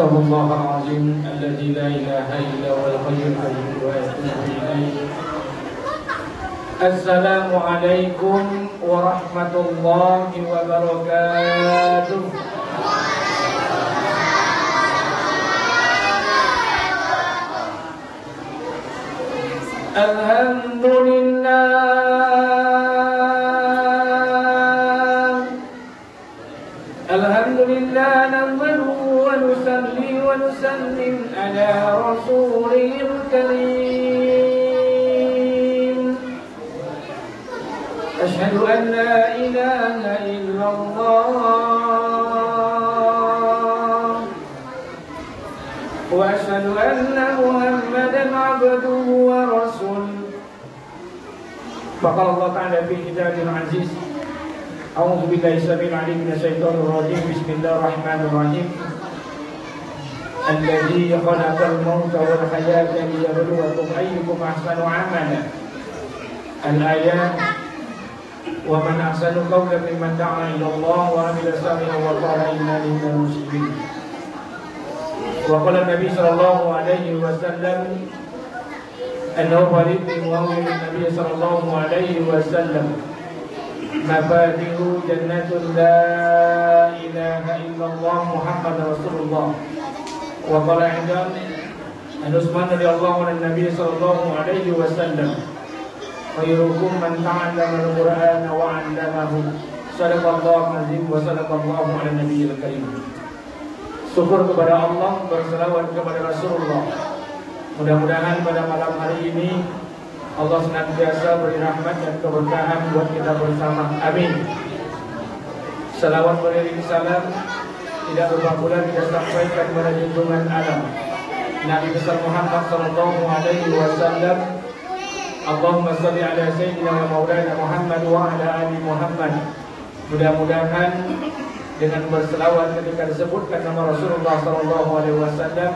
Astaghfirullahaladzim alladzi la ilaha illa huwal hayyul qayyum wa atubu ilaih. Assalamualaikum warahmatullahi wabarakatuh. Alhamdulillah nahmaduhu wa nusalli wa nusallim ala rasulil karim. Ashhadu an la ilaha illallah wa ashhadu anna Muhammadan abduhu wa rasuluh. Faqala Allah ta'ala fi kitabihil aziz. A'udzu billahi samil 'alim minasyaitonir rajim. Bismillahirrahmanirrahim. Alladzi khalaqal mauta wal hayata liyabluwakum ayyukum ahsanu 'amala. Al-ayat. Wa man ahsanu qawlan mimman da'a ila Allah wa 'amila salihan wa qala innani minal muslimin. Wa qala Nabi sallallahu alaihi wasallam annahu walid min muawwil Nabi sallallahu alaihi wasallam. Mafatihu jannatun la ilaha illallah Muhammad Rasulullah. Wa qala indam an Utsman radhiyallahu anhu Nabi sallallahu alaihi wasallam khairukum man ta'allama al-Qur'ana wa 'allamahu. Sadaqallahu azim wa sadaqallahu ala nabiyil karim. Syukur kepada Allah, berselawat kepada Rasulullah. Mudah-mudahan pada malam hari ini Allah senantiasa beri rahmat dan keberkahan buat kita bersama. Amin. Salawat beriring salam tidak lupa pula kita sampaikan kepada junjungan alam Nabi besar Muhammad sallallahu alaihi wasallam. Allahumma shalli ala sayyidina wa maulana Muhammad wa ala ali Muhammad. Mudah-mudahan dengan berselawat ketika disebutkan nama Rasulullah sallallahu alaihi wasallam,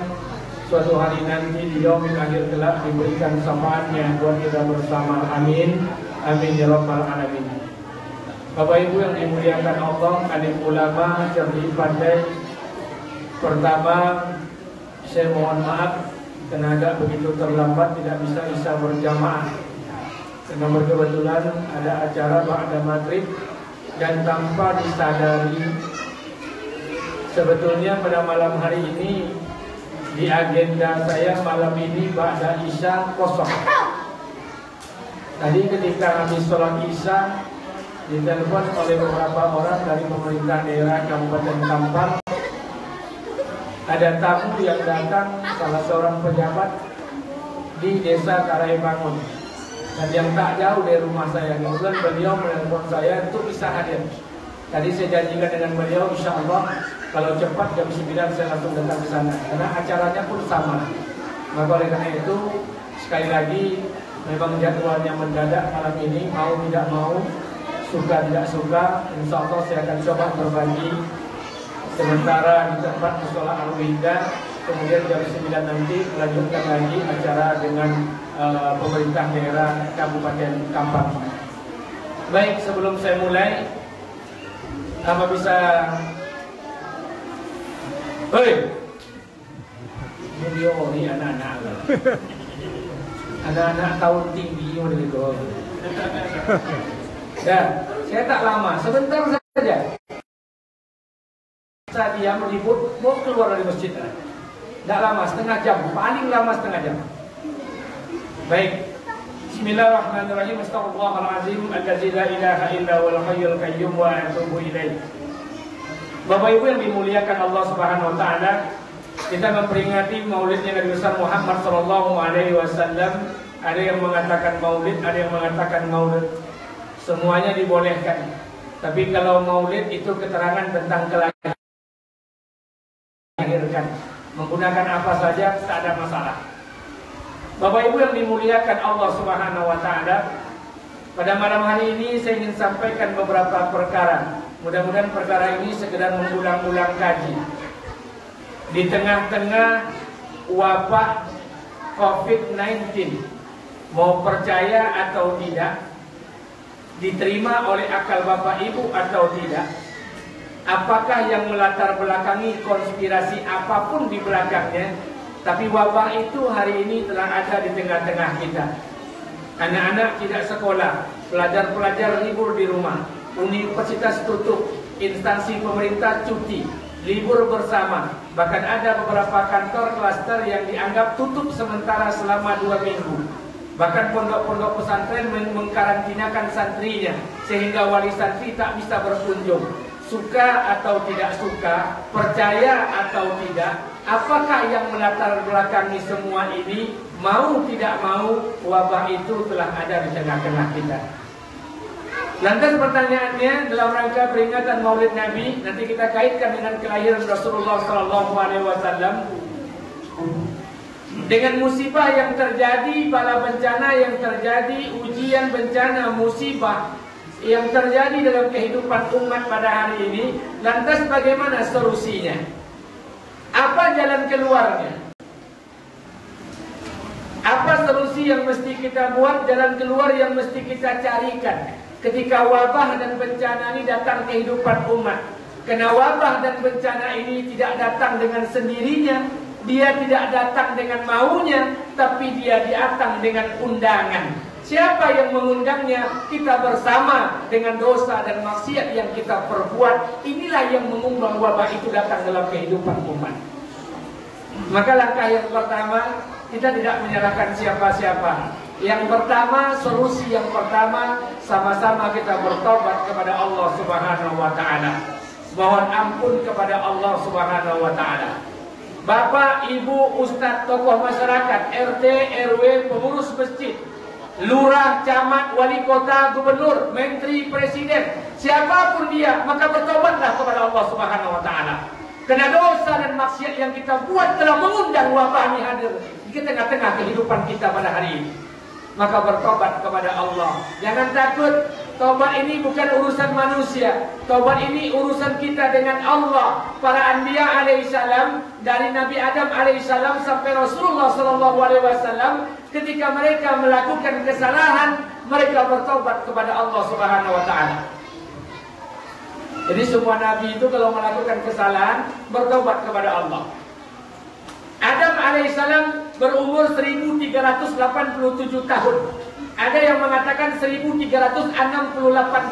suatu hari nanti di yaumil akhir kelak diberikan syafaatnya buat kita bersama. Amin. Amin ya rabbal alamin. Bapak Ibu yang dimuliakan Allah, alim ulama, cerdik pandai. Pertama, saya mohon maaf tenaga begitu terlambat tidak bisa isya berjamaah. Karena berkebetulan ada acara ba'da maghrib dan tanpa disadari sebetulnya pada malam hari ini di agenda saya malam ini ba'da isya kosong. Tadi ketika habis sholat isya ditelepon oleh beberapa orang dari pemerintah daerah Kabupaten Kampar. Ada tamu yang datang, salah seorang pejabat di desa Karaibangun, dan yang tak jauh dari rumah saya. Kemudian beliau menelpon saya untuk bisa hadir. Tadi saya janjikan dengan beliau, insya Allah kalau cepat jam 9 saya langsung datang ke sana, karena acaranya pun sama. Maka oleh karena itu sekali lagi memang jadwalnya mendadak malam ini, mau tidak mau, suka tidak suka, insya Allah saya akan coba berbagi sementara di tempat musola Al-Wihda. Kemudian jam 9 nanti melanjutkan lagi acara dengan pemerintah daerah Kabupaten Kampar. Baik, sebelum saya mulai, apa bisa video ini anak-anak anak-anak tahun tinggi begitu. Ya, saya tak lama, sebentar saja saya diam meliput mau keluar dari masjid. Tidak lama, setengah jam, paling lama setengah jam. Baik, bismillahirrahmanirrahim. Astaghfirullahaladzim alladzi la ilaha illa huwal hayyul qayyum wa atubu ilaih. Bapak Ibu yang dimuliakan Allah Subhanahu wa taala, kita memperingati maulidnya Nabi besar Muhammad sallallahu alaihi wasallam. Ada yang mengatakan maulid, ada yang mengatakan maulid. Semuanya dibolehkan. Tapi kalau maulid itu keterangan tentang kelahiran, menggunakan apa saja tak ada masalah. Bapak Ibu yang dimuliakan Allah Subhanahu wa taala, pada malam hari ini saya ingin sampaikan beberapa perkara. Mudah-mudahan perkara ini sekedar mengulang-ulang kaji. Di tengah-tengah wabah COVID-19, mau percaya atau tidak, diterima oleh akal Bapak Ibu atau tidak, apakah yang melatar belakangi konspirasi apapun di belakangnya, tapi wabah itu hari ini telah ada di tengah-tengah kita. Anak-anak tidak sekolah, pelajar-pelajar libur di rumah, universitas tutup, instansi pemerintah cuti, libur bersama. Bahkan ada beberapa kantor klaster yang dianggap tutup sementara selama 2 minggu. Bahkan pondok-pondok pesantren mengkarantinakan santrinya sehingga wali santri tak bisa berkunjung. Suka atau tidak suka, percaya atau tidak, apakah yang melatar belakangi semua ini? Mau tidak mau, wabah itu telah ada di tengah-tengah kita. Lantas pertanyaannya, dalam rangka peringatan Maulid Nabi, nanti kita kaitkan dengan kelahiran Rasulullah SAW. Dengan musibah yang terjadi, bala bencana yang terjadi, ujian bencana musibah yang terjadi dalam kehidupan umat pada hari ini, lantas bagaimana solusinya? Apa jalan keluarnya? Apa solusi yang mesti kita buat, jalan keluar yang mesti kita carikan ketika wabah dan bencana ini datang kehidupan umat? Karena wabah dan bencana ini tidak datang dengan sendirinya, dia tidak datang dengan maunya, tapi dia datang dengan undangan. Siapa yang mengundangnya? Kita bersama dengan dosa dan maksiat yang kita perbuat. Inilah yang mengundang wabah itu datang dalam kehidupan umat. Maka langkah yang pertama, kita tidak menyalahkan siapa-siapa. Yang pertama, solusi yang pertama, sama-sama kita bertobat kepada Allah Subhanahu wa Ta'ala. Mohon ampun kepada Allah Subhanahu wa Ta'ala. Bapak, ibu, ustadz, tokoh masyarakat, RT, RW, pengurus masjid, lurah, camat, wali kota, gubernur, menteri, presiden, siapapun dia, maka bertobatlah kepada Allah Subhanahu wa Ta'ala. Karena dosa dan maksiat yang kita buat telah mengundang wabah ini hadir di tengah-tengah kehidupan kita pada hari ini. Maka bertobat kepada Allah. Jangan takut, tobat ini bukan urusan manusia. Tobat ini urusan kita dengan Allah. Para anbiya alaihissalam, dari Nabi Adam alaihissalam sampai Rasulullah sallallahu alaihi wasallam, ketika mereka melakukan kesalahan, mereka bertobat kepada Allah Subhanahu wa Ta'ala. Jadi semua nabi itu kalau melakukan kesalahan, bertobat kepada Allah. Adam alaihissalam berumur 1387 tahun. Ada yang mengatakan 1368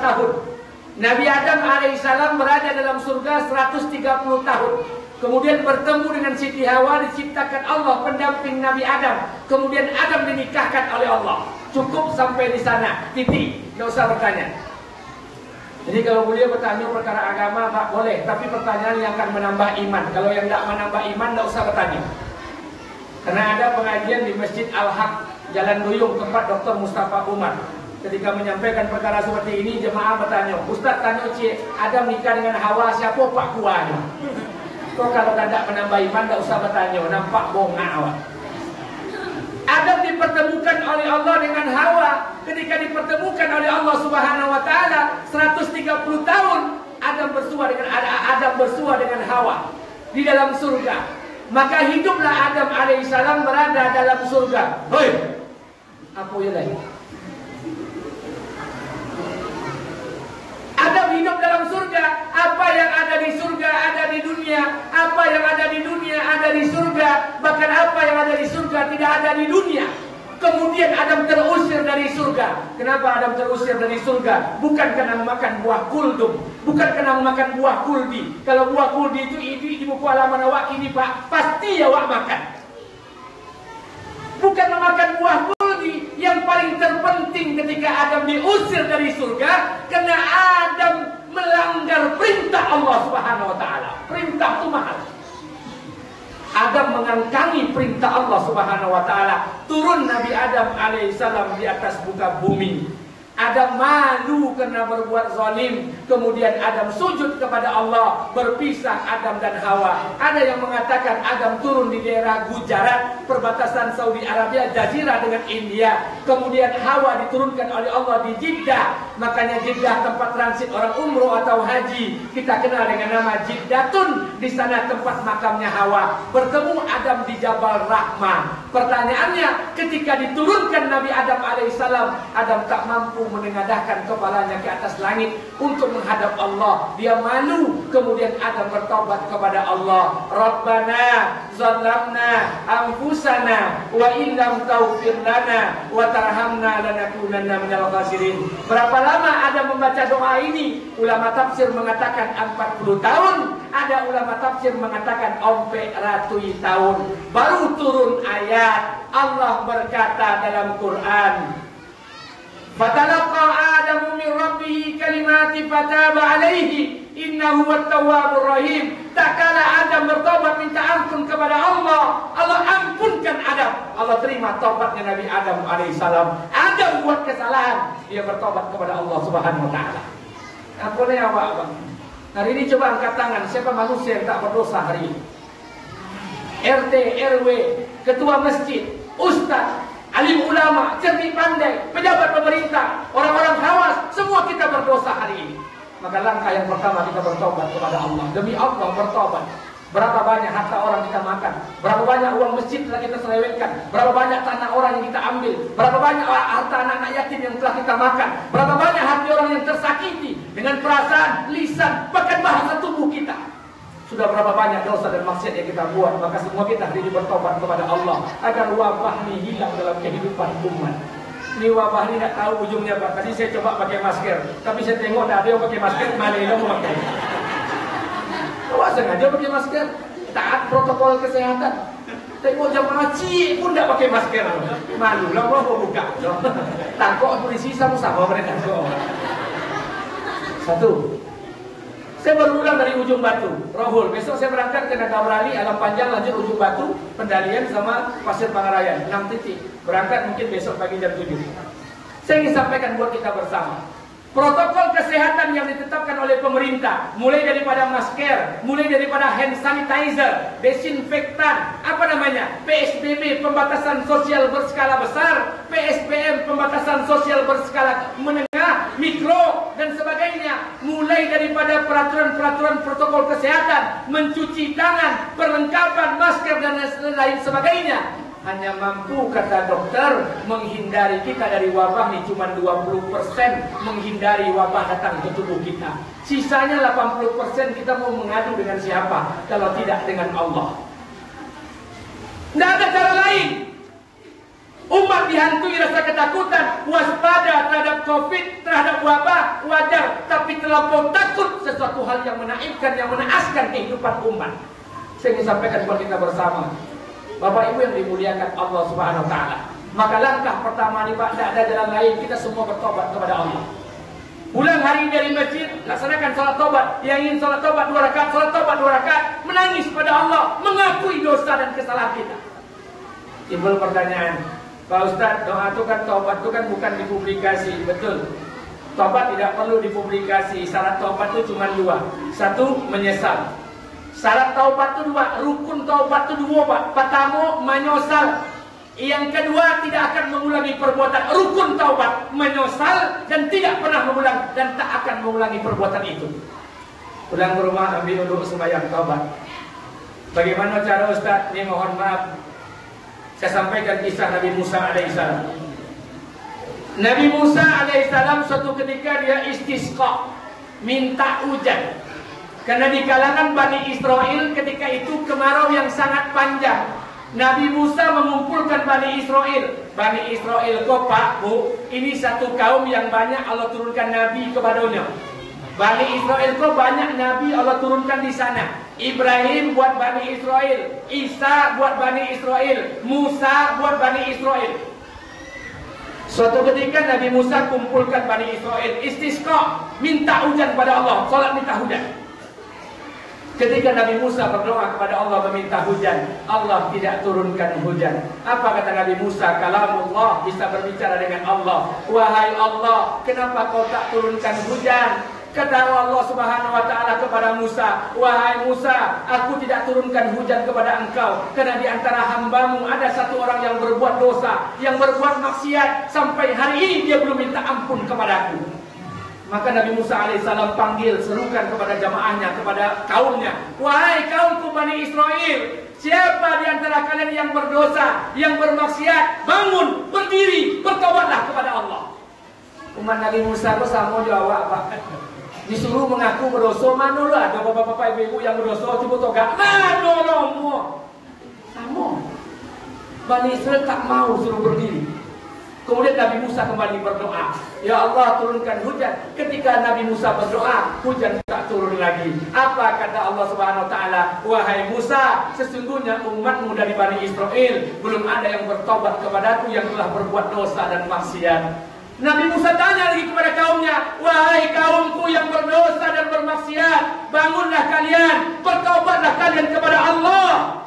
tahun. Nabi Adam alaihissalam berada dalam surga 130 tahun. Kemudian bertemu dengan Siti Hawa, diciptakan Allah pendamping Nabi Adam. Kemudian Adam dinikahkan oleh Allah. Cukup sampai di sana, titik, tidak usah bertanya. Jadi kalau beliau bertanya perkara agama, tak boleh. Tapi pertanyaan yang akan menambah iman. Kalau yang tidak menambah iman, tidak usah bertanya. Karena ada pengajian di Masjid Al-Haq, Jalan Duyung, tempat Dr. Mustafa Umar. Ketika menyampaikan perkara seperti ini, jemaah bertanya, Ustaz tanya Cik, Adam nikah dengan Hawa, siapa Pak Kuahnya? Kok kalau tidak menambah iman, tidak usah bertanya, nampak bongak awak. Adam dipertemukan oleh Allah dengan Hawa. Ketika dipertemukan oleh Allah Subhanahu wa Ta'ala 130 tahun, Adam bersua dengan Hawa di dalam surga. Maka hiduplah Adam alaihissalam berada dalam surga. Hoi, apa ya lagi? Adam hidup dalam surga. Apa yang ada di surga ada di dunia. Apa yang ada di dunia ada di surga. Bahkan apa yang ada di surga tidak ada di dunia. Kemudian Adam terusir dari surga. Kenapa Adam terusir dari surga? Bukan karena memakan buah kuldum, bukan karena memakan buah kuldi. Kalau buah kuldi itu di buku halaman awak ini Pak, pasti awak makan. Bukan memakan buah kuldi. Yang paling terpenting ketika Adam diusir dari surga, karena Adam melanggar perintah Allah Subhanahu wa Ta'ala. Perintah itu mahal. Adam mengangkangi perintah Allah Subhanahu wa Ta'ala. Turun Nabi Adam alaihissalam di atas muka bumi. Adam malu karena berbuat zalim. Kemudian Adam sujud kepada Allah. Berpisah Adam dan Hawa. Ada yang mengatakan Adam turun di daerah Gujarat, perbatasan Saudi Arabia, jazirah dengan India. Kemudian Hawa diturunkan oleh Allah di Jeddah. Makanya Jeddah tempat transit orang umroh atau haji. Kita kenal dengan nama Jeddatun. Di sana tempat makamnya Hawa. Bertemu Adam di Jabal Rahmah. Pertanyaannya, ketika diturunkan Nabi Adam alaihissalam, Adam tak mampu menengadahkan kepalanya ke atas langit untuk menghadap Allah. Dia malu. Kemudian Adam bertobat kepada Allah. Rabbana zalamna anfusana wa illam taghfir lana wa tarhamna lanakunanna minal khasirin. Berapa lama Adam membaca doa ini? Ulama tafsir mengatakan 40 tahun. Ada ulama tafsir mengatakan ompe ratui tahun. Baru turun ayat. Allah berkata dalam Quran, "Fatalaqa Adamu min rabbih kalimati fataba alaihi innahu wat-tawwabur rahim." Tak kala Adam bertobat minta ampun kepada Allah, Allah ampunkan Adam. Allah terima taubatnya Nabi Adam alaihissalam. Adam buat kesalahan, dia bertobat kepada Allah Subhanahu wa taala. Ampunilah Bang. Hari ini coba angkat tangan, siapa manusia yang tak berdosa hari ini? RT, RW, ketua masjid, ustaz, alim ulama, cerdik pandai, pejabat pemerintah, orang-orang khawas, semua kita berdosa hari ini. Maka langkah yang pertama kita bertobat kepada Allah. Demi Allah bertobat. Berapa banyak harta orang kita makan, berapa banyak uang masjid telah kita selewengkan, berapa banyak tanah orang yang kita ambil, berapa banyak harta anak-anak yatim yang telah kita makan, berapa banyak hati orang yang tersakiti dengan perasaan, lisan, bahkan bahasa tubuh kita. Sudah berapa banyak dosa dan maksiat yang kita buat. Maka semua kita hari ini bertobat kepada Allah agar wabah ini hilang dalam kehidupan umat. Ini wabah ini tak tahu ujungnya Pak. Tadi saya coba pakai masker, tapi saya tengok tak ada yang pakai masker, malah yang mau pakai. Awak sengaja pakai masker, taat protokol kesehatan. Tengok jamaah cik pun tak pakai masker. Malulah mau buka. Takut polisi sama-sama mereka. Satu. Saya baru pulang dari Ujung Batu, Rohul. Besok saya berangkat ke Nagabrali, Alam Panjang, lanjut Ujung Batu, Pendalian sama Pasir Pangarayan, 6 titik. Berangkat mungkin besok pagi jam 7. Saya ingin sampaikan buat kita bersama. Protokol kesehatan yang ditetapkan oleh pemerintah, mulai daripada masker, mulai daripada hand sanitizer, desinfektan, apa namanya, PSBB, pembatasan sosial berskala besar, PSBM, pembatasan sosial berskala menengah, mikro, dan sebagainya. Mulai daripada peraturan-peraturan protokol kesehatan, mencuci tangan, perlengkapan, masker, dan lain sebagainya. Hanya mampu, kata dokter, menghindari kita dari wabah ini cuma 20%, menghindari wabah datang ke tubuh kita. Sisanya 80% kita mau mengadu dengan siapa kalau tidak dengan Allah. Tidak ada cara lain. Umat dihantui rasa ketakutan, waspada terhadap COVID, terhadap wabah, wajar. Tapi terlampau takut sesuatu hal yang menaikkan, yang menaaskan kehidupan umat. Saya ingin sampaikan buat kita bersama, Bapak Ibu yang dimuliakan Allah Subhanahu wa taala. Maka langkah pertama ini Pak, tidak ada jalan lain, kita semua bertobat kepada Allah. Pulang hari ini dari masjid, laksanakan salat tobat. Yang ingin salat tobat 2 rakaat, salat tobat 2 rakaat, menangis pada Allah, mengakui dosa dan kesalahan kita. Timbul pertanyaan, Pak Ustaz, doa itu kan, tobat itu kan bukan dipublikasi. Betul. Tobat tidak perlu dipublikasi. Syarat tobat itu cuma 2. 1, menyesal. Syarat taubat itu 2, rukun taubat itu 2 Pak. Pertama, menyesal. Yang kedua, tidak akan mengulangi perbuatan. Rukun taubat, menyesal dan tidak pernah mengulang dan tak akan mengulangi perbuatan itu. Pulang ke rumah, ambil duduk sembahyang taubat. Bagaimana cara Ustaz? Ini mohon maaf, saya sampaikan kisah Nabi Musa alaihissalam. Nabi Musa alaihissalam suatu ketika dia istisqa, minta hujan. Karena di kalangan Bani Israel ketika itu kemarau yang sangat panjang. Nabi Musa mengumpulkan Bani Israel. Bani Israel kok Pak, Bu, ini satu kaum yang banyak Allah turunkan Nabi kepadanya. Bani Israel kok banyak Nabi Allah turunkan di sana. Ibrahim buat Bani Israel, Isa buat Bani Israel, Musa buat Bani Israel. Suatu ketika Nabi Musa kumpulkan Bani Israel, istisqa, minta hujan pada Allah, salat minta hujan. Ketika Nabi Musa berdoa kepada Allah meminta hujan, Allah tidak turunkan hujan. Apa kata Nabi Musa? Kalamullah, bisa berbicara dengan Allah. Wahai Allah, kenapa kau tak turunkan hujan? Kata Allah Subhanahu wa taala kepada Musa, wahai Musa, aku tidak turunkan hujan kepada engkau karena di antara hambamu ada satu orang yang berbuat dosa, yang berbuat maksiat sampai hari ini dia belum minta ampun kepadaku. Maka Nabi Musa alaihissalam panggil, serukan kepada jamaahnya, kepada kaumnya, wahai kaumku Bani Israel, siapa di antara kalian yang berdosa, yang bermaksiat, bangun, berdiri, bertobatlah kepada Allah. Umat Nabi Musa itu sama jawab Pak. Disuruh mengaku berdosa, mana lah ada bapak-bapak ibu-ibu yang berdosa coba togak, mana lomo. Sama. Bani Israel tak mau suruh berdiri. Kemudian Nabi Musa kembali berdoa, ya Allah turunkan hujan. Ketika Nabi Musa berdoa, hujan tak turun lagi. Apa kata Allah Subhanahu Wa Taala? Wahai Musa, sesungguhnya umatmu dari Bani Israel belum ada yang bertobat kepadaku yang telah berbuat dosa dan maksiat. Nabi Musa tanya lagi kepada kaumnya, wahai kaumku yang berdosa dan bermaksiat, bangunlah kalian, bertobatlah kalian kepada Allah.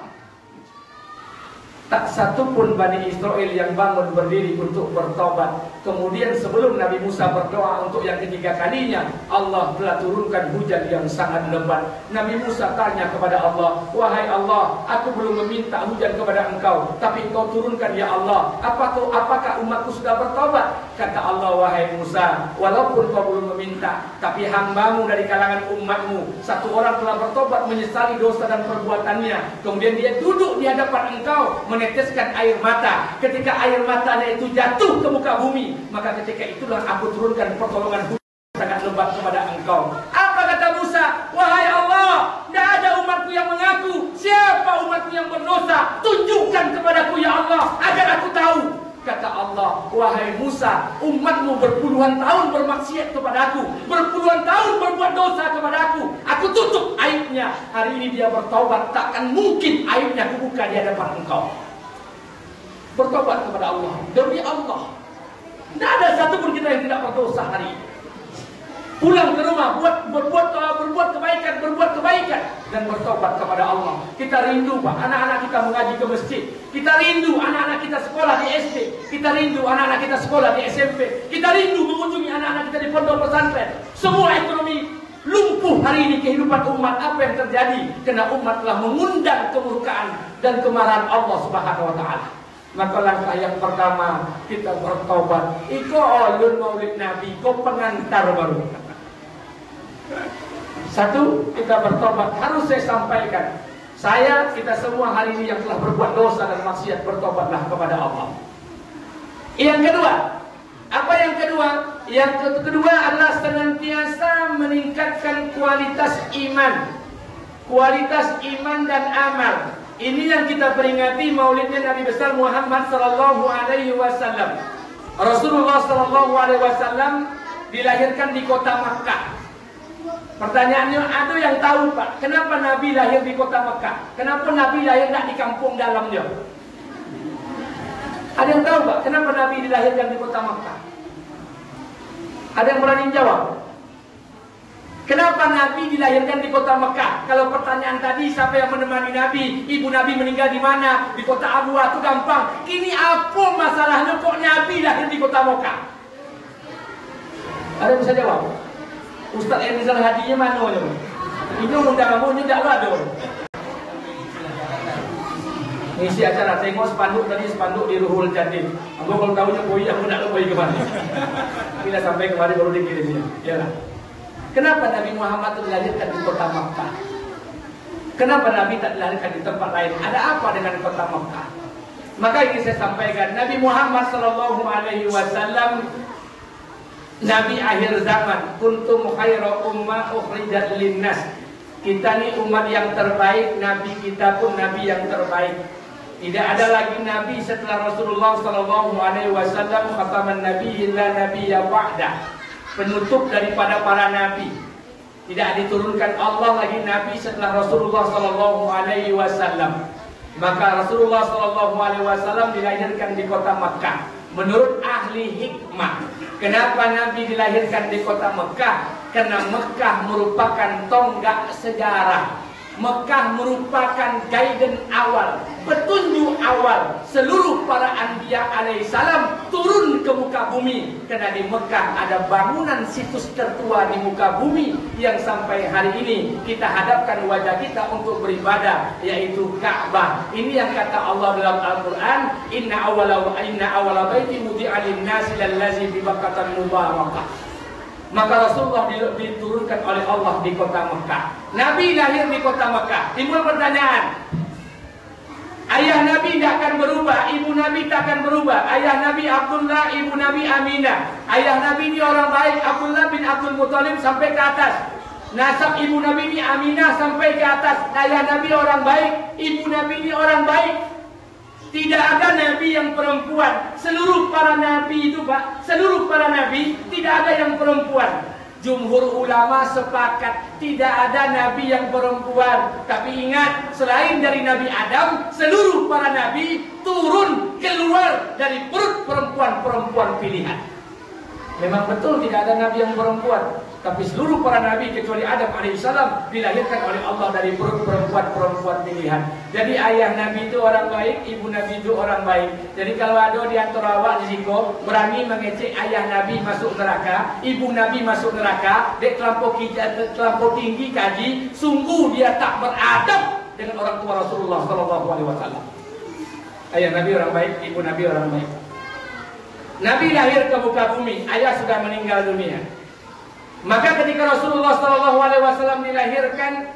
Tak satu pun Bani Israel yang bangun berdiri untuk bertobat. Kemudian sebelum Nabi Musa berdoa untuk yang ketiga kalinya, Allah telah turunkan hujan yang sangat lebat. Nabi Musa tanya kepada Allah, wahai Allah, aku belum meminta hujan kepada engkau, tapi engkau turunkan ya Allah. Apakah umatku sudah bertobat? Kata Allah, wahai Musa, walaupun kau belum meminta, tapi hambamu dari kalangan umatmu, satu orang telah bertobat menyesali dosa dan perbuatannya. Kemudian dia duduk di hadapan engkau, meneteskan air mata. Ketika air matanya itu jatuh ke muka bumi, maka ketika itulah aku turunkan pertolongan hujan sangat lebat kepada engkau. Apa kata Musa? Wahai Allah, tidak ada umatku yang mengaku. Siapa umatku yang berdosa? Tunjukkan kepadaku ya Allah, agar aku tahu. Kata Allah, wahai Musa, umatmu berpuluhan tahun bermaksiat kepadaku, berpuluhan tahun berbuat dosa kepadaku. Aku tutup aibnya. Hari ini dia bertobat, takkan mungkin aibnya kubuka di hadapan engkau. Bertobat kepada Allah, demi Allah. Tidak ada satupun kita yang tidak berdosa hari ini. Pulang ke rumah, berbuat kebaikan dan bertobat kepada Allah. Kita rindu Pak, anak-anak kita mengaji ke masjid. Kita rindu anak-anak kita sekolah di SD. Kita rindu anak-anak kita sekolah di SMP. Kita rindu mengunjungi anak-anak kita di pondok pesantren. Semua ekonomi lumpuh hari ini kehidupan umat. Apa yang terjadi? Karena umat telah mengundang kemurkaan dan kemarahan Allah Subhanahu Wa Taala. Maka langkah yang pertama kita bertobat. Iko ulun maulid Nabi, ko pengantar baru. Satu, kita bertobat. Harus saya sampaikan, kita semua hari ini yang telah berbuat dosa dan maksiat, bertobatlah kepada Allah. Yang kedua, apa yang kedua? Yang kedua adalah senantiasa meningkatkan kualitas iman. Kualitas iman dan amal. Ini yang kita peringati maulidnya Nabi besar Muhammad sallallahu alaihi wasallam. Rasulullah sallallahu alaihi wasallam dilahirkan di kota Makkah. Pertanyaannya, ada yang tahu Pak, kenapa Nabi lahir di kota Makkah? Kenapa Nabi lahir tidak di kampung dalamnya? Ada yang tahu Pak, kenapa Nabi dilahirkan di kota Makkah? Ada yang berani jawab? Kenapa Nabi dilahirkan di kota Mekah? Kalau pertanyaan tadi, siapa yang menemani Nabi? Ibu Nabi meninggal di mana? Di kota Abwa, itu gampang. Kini apa masalahnya kok Nabi lahir di kota Mekah? Ada yang bisa jawab? Ustaz Elizal hadinya mana? Itu undang kamu, ini tidak ada. Ngisi acara, tengok spanduk tadi, spanduk di Ruhul Jadid. Aku kalau tahunya boi, aku tidak tahu boi kemana. Bila sampai kemarin baru dikirimnya. Yalah. Kenapa Nabi Muhammad dilahirkan di kota Makkah? Kenapa Nabi tak dilahirkan di tempat lain? Ada apa dengan kota Makkah? Maka ini saya sampaikan, Nabi Muhammad sallallahu alaihi wasallam Nabi akhir zaman, kuntum khaira ummah ukhrijat linnas. Kita ni umat yang terbaik, Nabi kita pun Nabi yang terbaik. Tidak ada lagi Nabi setelah Rasulullah sallallahu alaihi wasallam, khataman nabiyyin la nabiyya ba'da. Penutup daripada para nabi. Tidak diturunkan Allah lagi nabi setelah Rasulullah sallallahu alaihi wasallam. Maka Rasulullah sallallahu alaihi wasallam dilahirkan di kota Makkah. Menurut ahli hikmah, kenapa Nabi dilahirkan di kota Makkah? Karena Makkah merupakan tonggak sejarah. Makkah merupakan guidance awal, petunjuk awal seluruh para anbiya alaihissalam turun ke muka bumi. Karena di Makkah ada bangunan situs tertua di muka bumi yang sampai hari ini kita hadapkan wajah kita untuk beribadah, yaitu Ka'bah. Ini yang kata Allah dalam Al-Quran, Inna awala baiti mudi'a lin-nasi lallazi bi Bakkatan mubarakah. Maka Rasulullah diturunkan oleh Allah di kota Mekah. Nabi lahir di kota Mekah. Timbul pertanyaan, ayah Nabi tidak akan berubah, ibu Nabi tak akan berubah. Ayah Nabi Abdullah, ibu Nabi Aminah. Ayah Nabi ini orang baik, Abdullah bin Abdul Muthalib sampai ke atas. Nasab ibu Nabi ini Aminah sampai ke atas. Ayah Nabi orang baik, ibu Nabi ini orang baik. Tidak ada Nabi yang perempuan. Seluruh para Nabi itu, Pak, seluruh para Nabi tidak ada yang perempuan. Jumhur ulama sepakat tidak ada Nabi yang perempuan. Tapi ingat, selain dari Nabi Adam, seluruh para Nabi turun keluar dari perut perempuan-perempuan pilihan. Memang betul tidak ada Nabi yang perempuan, tapi seluruh para Nabi kecuali Adam alaihissalam dilahirkan oleh Allah dari perut perempuan-perempuan pilihan. Jadi ayah Nabi itu orang baik, ibu Nabi itu orang baik. Jadi kalau ada di antara awak di siko berani mengecek ayah Nabi masuk neraka, ibu Nabi masuk neraka, dek terlampau tinggi kaji, sungguh dia tak beradab dengan orang tua Rasulullah SAW. Ayah Nabi orang baik, ibu Nabi orang baik. Nabi lahir ke muka bumi, ayah sudah meninggal dunia. Maka ketika Rasulullah SAW dilahirkan,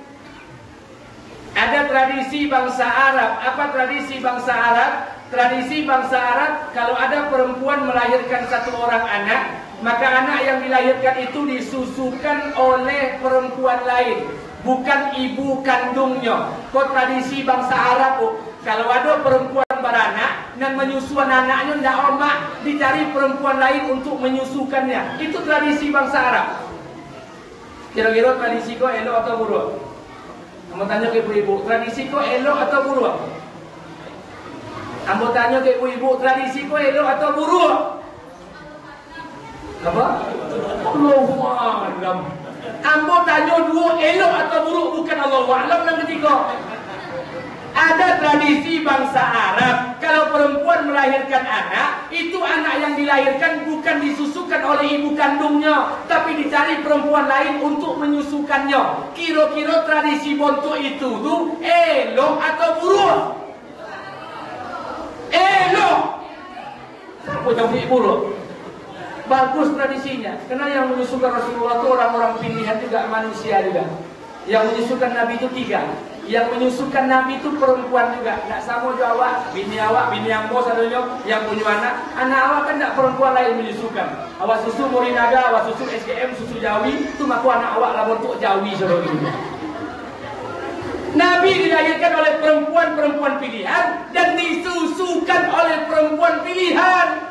ada tradisi bangsa Arab. Apa tradisi bangsa Arab? Tradisi bangsa Arab, kalau ada perempuan melahirkan satu orang anak, maka anak yang dilahirkan itu disusukan oleh perempuan lain, bukan ibu kandungnya. Kok tradisi bangsa Arab, kalau ada perempuan beranak dan menyusukan anaknya, ndak omak, dicari perempuan lain untuk menyusukannya. Itu tradisi bangsa Arab. Kira-kira tradisi kok elok atau buruk? Kamu tanya ke ibu-ibu, tradisi kok elok atau buruk? Kamu tanya ke ibu-ibu, tradisi kok elok atau buruk? Apa? Allahu a'lam. Kamu tanya dua, elok atau buruk, bukan Allahu a'lam yang ketiga. Ada tradisi bangsa Arab, kalau perempuan melahirkan anak, itu anak yang dilahirkan bukan disusukan oleh ibu kandungnya, tapi dicari perempuan lain untuk menyusukannya. Kira-kira tradisi bontok itu tuh elok atau buruk? Elok. Siapa jawab buruk? Bagus tradisinya, karena yang menyusukan Rasulullah itu orang-orang pilihan juga, manusia juga. Yang menyusukan Nabi itu 3. Yang menyusukan Nabi itu perempuan juga. Tidak sama juga awak, bini ambo satunya yang punya anak awak kan tidak perempuan lain menyusukan. Awak susu Morinaga, awak susu SGM, susu Jawi, itu maku anak awak lah untuk Jawi saudara. Nabi dilahirkan oleh perempuan-perempuan pilihan dan disusukan oleh perempuan pilihan.